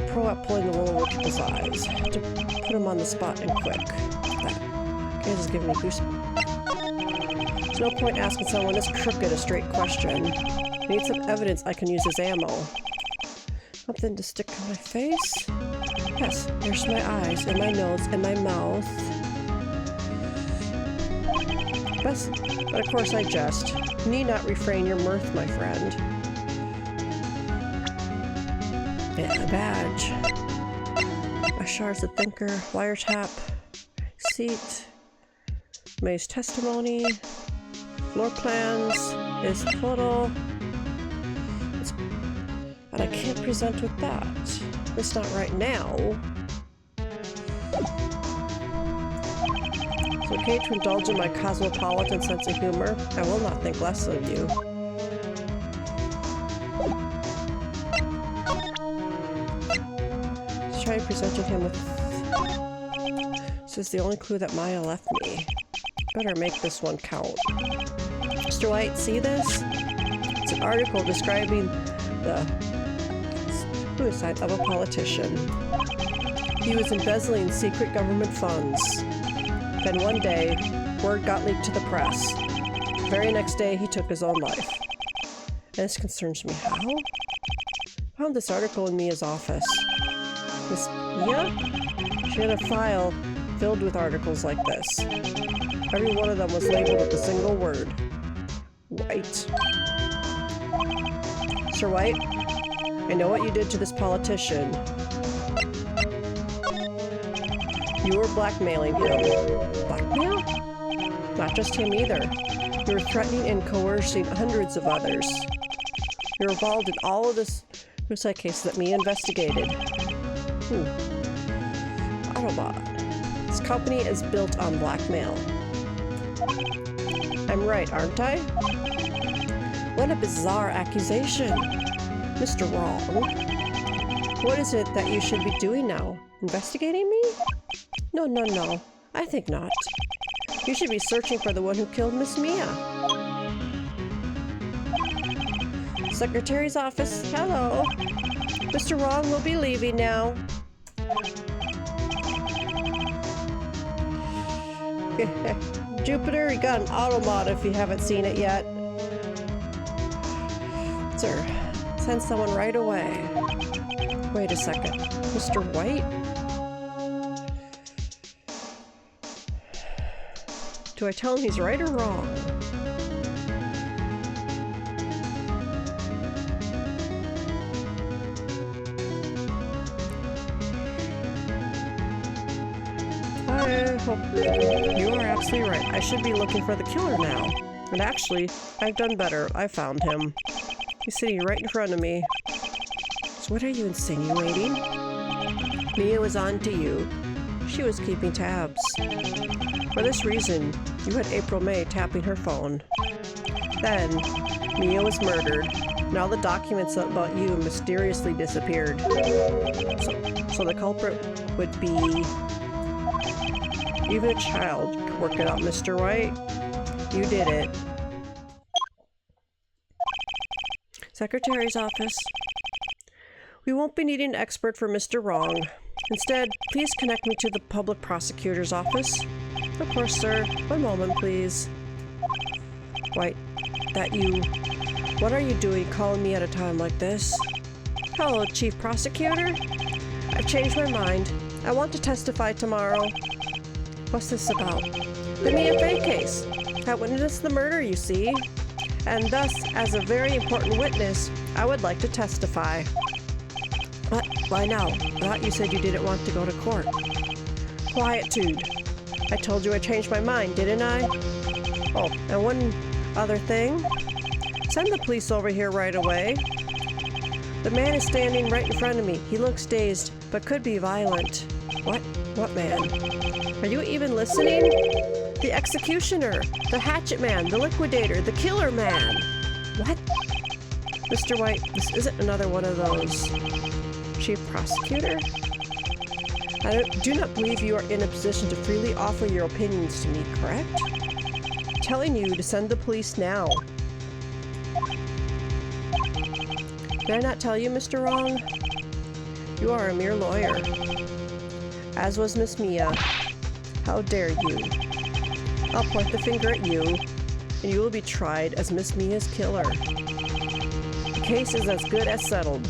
pro at pulling the wool over people's eyes. To put him on the spot and quick. That guy is giving me goosebumps. There's no point asking someone this crooked a straight question. I need some evidence I can use as ammo. Something to stick to my face? Yes, there's my eyes, and my nose, and my mouth. But of course I jest. You need not refrain your mirth, my friend. Yeah, a badge. Ashar's the thinker. Wiretap. Seat. May's testimony. Floor plans. His photo. And I can't present with that. At least not right now. It's okay to indulge in my cosmopolitan sense of humor. I will not think less of you. Let's try presenting him with... This is the only clue that Maya left me. Better make this one count. Mr. White, see this? It's an article describing the suicide of a politician. He was embezzling secret government funds. Then one day, word got leaked to the press. The very next day, he took his own life. And this concerns me. How? I found this article in Mia's office. Miss Mia? She had a file filled with articles like this. Every one of them was labeled with a single word. White. Sir White, I know what you did to this politician. You were blackmailing him. Blackmail? Not just him either. You were threatening and coercing hundreds of others. You're involved in all of this suicide case that Mia investigated. Autobot. This company is built on blackmail. I'm right, aren't I? What a bizarre accusation. Mr. Wrong. What is it that you should be doing now? Investigating me? No. I think not. You should be searching for the one who killed Miss Mia. Secretary's office. Hello. Mr. Wrong will be leaving now. Jupiter, you got an Automod if you haven't seen it yet. Sir, send someone right away. Wait a second. Mr. White? Do I tell him he's right or wrong? I hope you are absolutely right. I should be looking for the killer now. And actually, I've done better. I found him. He's sitting right in front of me. So what are you insinuating? Mia was on to you. She was keeping tabs. For this reason, you had April May tapping her phone. Then, Mia was murdered, and all the documents about you mysteriously disappeared. So the culprit would be... Even a child could work it out, Mr. White. You did it. Secretary's office. We won't be needing an expert for Mr. Wrong. Instead, please connect me to the public prosecutor's office. Of course, sir. One moment, please. White, that you... What are you doing calling me at a time like this? Hello, Chief Prosecutor. I've changed my mind. I want to testify tomorrow. What's this about? The Mia Fey case. I witnessed the murder, you see. And thus, as a very important witness, I would like to testify. What? Why now? I thought you said you didn't want to go to court. Quietude. I told you I changed my mind, didn't I? Oh, and one other thing. Send the police over here right away. The man is standing right in front of me. He looks dazed, but could be violent. What? What man? Are you even listening? The executioner, the hatchet man, the liquidator, the killer man. What? Mr. White, this isn't another one of those. Chief Prosecutor? I do not believe you are in a position to freely offer your opinions to me, correct? I'm telling you to send the police now. Did I not tell you, Mr. Wrong? You are a mere lawyer. As was Miss Mia. How dare you? I'll point the finger at you, and you will be tried as Miss Mia's killer. The case is as good as settled.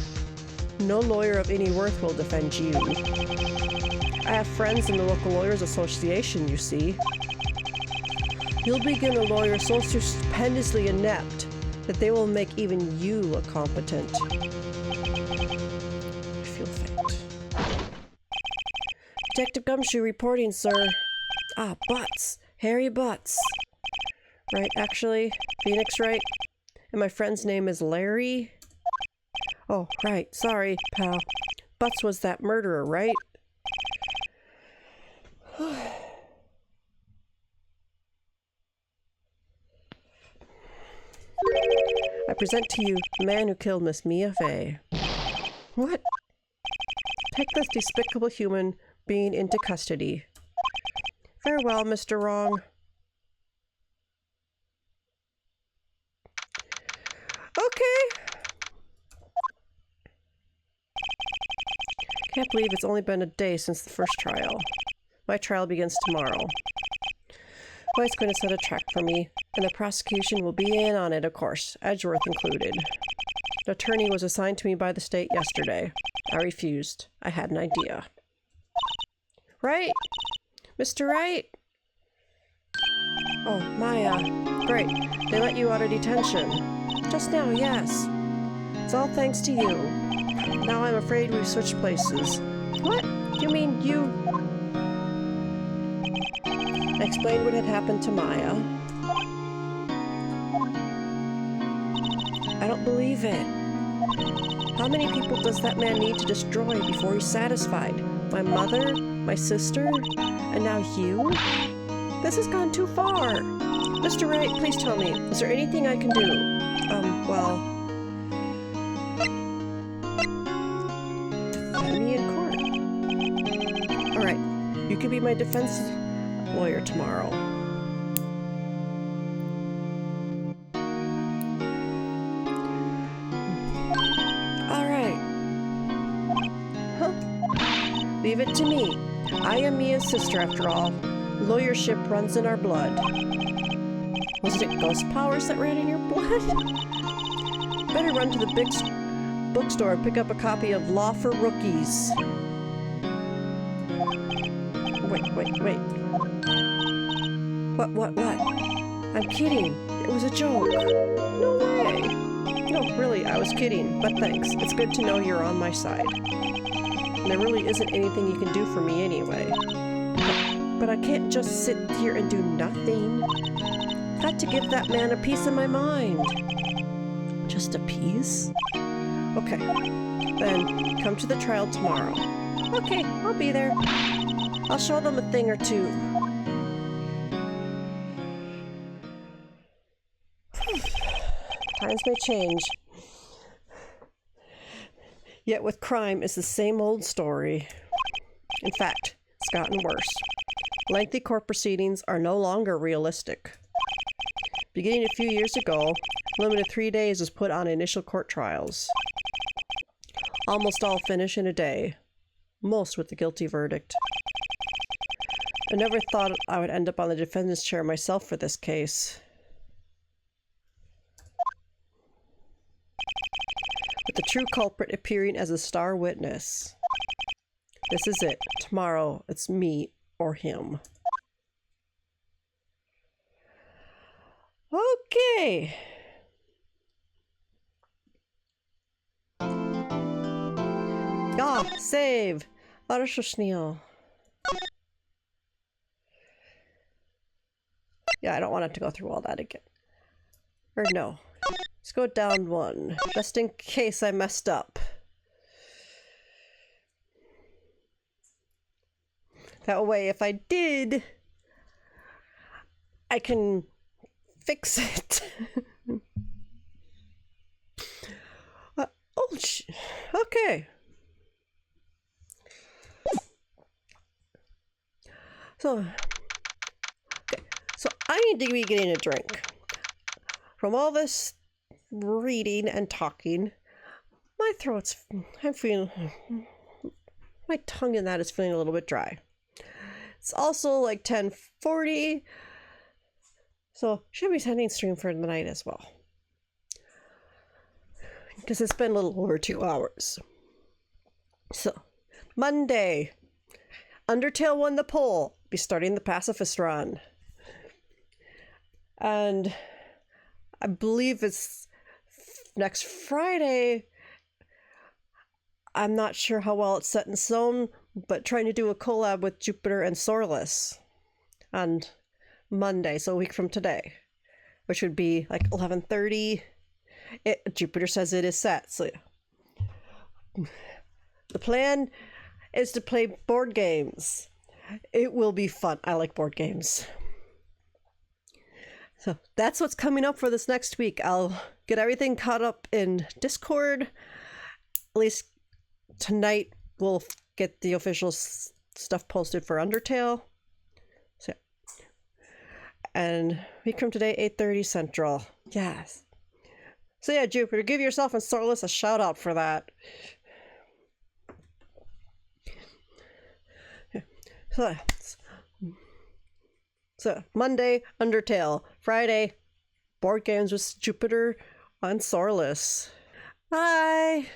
No lawyer of any worth will defend you. I have friends in the local lawyers association, you see. You'll begin a lawyer so stupendously inept that they will make even you look competent. I feel faint. Detective Gumshoe reporting, sir. Ah, Butts. Harry Butts. Right, actually. Phoenix Wright. And my friend's name is Larry. Oh, right. Sorry, pal. Butts was that murderer, right? I present to you the man who killed Miss Mia Fey. What? Take this despicable human being into custody. Farewell, Mr. Wrong. Okay. Can't believe it's only been a day since the first trial. My trial begins tomorrow. Wright's going to set a trap for me, and the prosecution will be in on it, of course, Edgeworth included. The attorney was assigned to me by the state yesterday. I refused. I had an idea. Right? Mr. Wright? Oh, Maya. Great. They let you out of detention. Just now, yes. It's all thanks to you. Now I'm afraid we've switched places. What? You mean you... I explained what had happened to Maya. I don't believe it. How many people does that man need to destroy before he's satisfied? My mother? My sister? And now you? This has gone too far. Mr. Wright, please tell me, is there anything I can do? Well... Defend me in court. Alright, you can be my defense lawyer tomorrow. Alright. Huh? Leave it to me. I am Mia's sister after all. Lawyership runs in our blood. Was it ghost powers that ran in your blood? Better run to the big bookstore and pick up a copy of Law for Rookies. Wait. What? I'm kidding. It was a joke. No way. No, really, I was kidding. But thanks. It's good to know you're on my side. And there really isn't anything you can do for me anyway. But I can't just sit here and do nothing. Got to give that man a piece of my mind. Just a piece? Okay. Then come to the trial tomorrow. Okay, I'll be there. I'll show them a thing or two. Times may change. Yet with crime, it's the same old story. In fact, it's gotten worse. Lengthy court proceedings are no longer realistic. Beginning a few years ago, a limit of 3 days was put on initial court trials. Almost all finish in a day, most with the guilty verdict. I never thought I would end up on the defendant's chair myself for this case. With the true culprit appearing as a star witness. This is it. Tomorrow, it's me or him. Okay. Ja, save. Var så snill. Yeah, I don't want to have to go through all that again. Or no. Let's go down one, just in case I messed up. That way, if I did, I can fix it. Okay. So I need to be getting a drink. From all this reading and talking, my tongue in that is feeling a little bit dry. It's also like 10:40, so should be sending stream for the night as well. Because it's been a little over 2 hours. So, Monday, Undertale won the poll. Be starting the pacifist run. And I believe it's next Friday. I'm not sure how well it's set in stone, but trying to do a collab with Jupiter and Sorless on Monday, so a week from today, which would be like 11:30. Jupiter says it is set, so the plan is to play board games. It will be fun. I like board games. So that's what's coming up for this next week. I'll get everything caught up in Discord. At least tonight we'll get the official stuff posted for Undertale. So, and week from today, 8:30 Central. Yes. So yeah, Jupiter, give yourself and Sorless a shout out for that. So Monday, Undertale. Friday, board games with Jupiter and Sorless. Bye!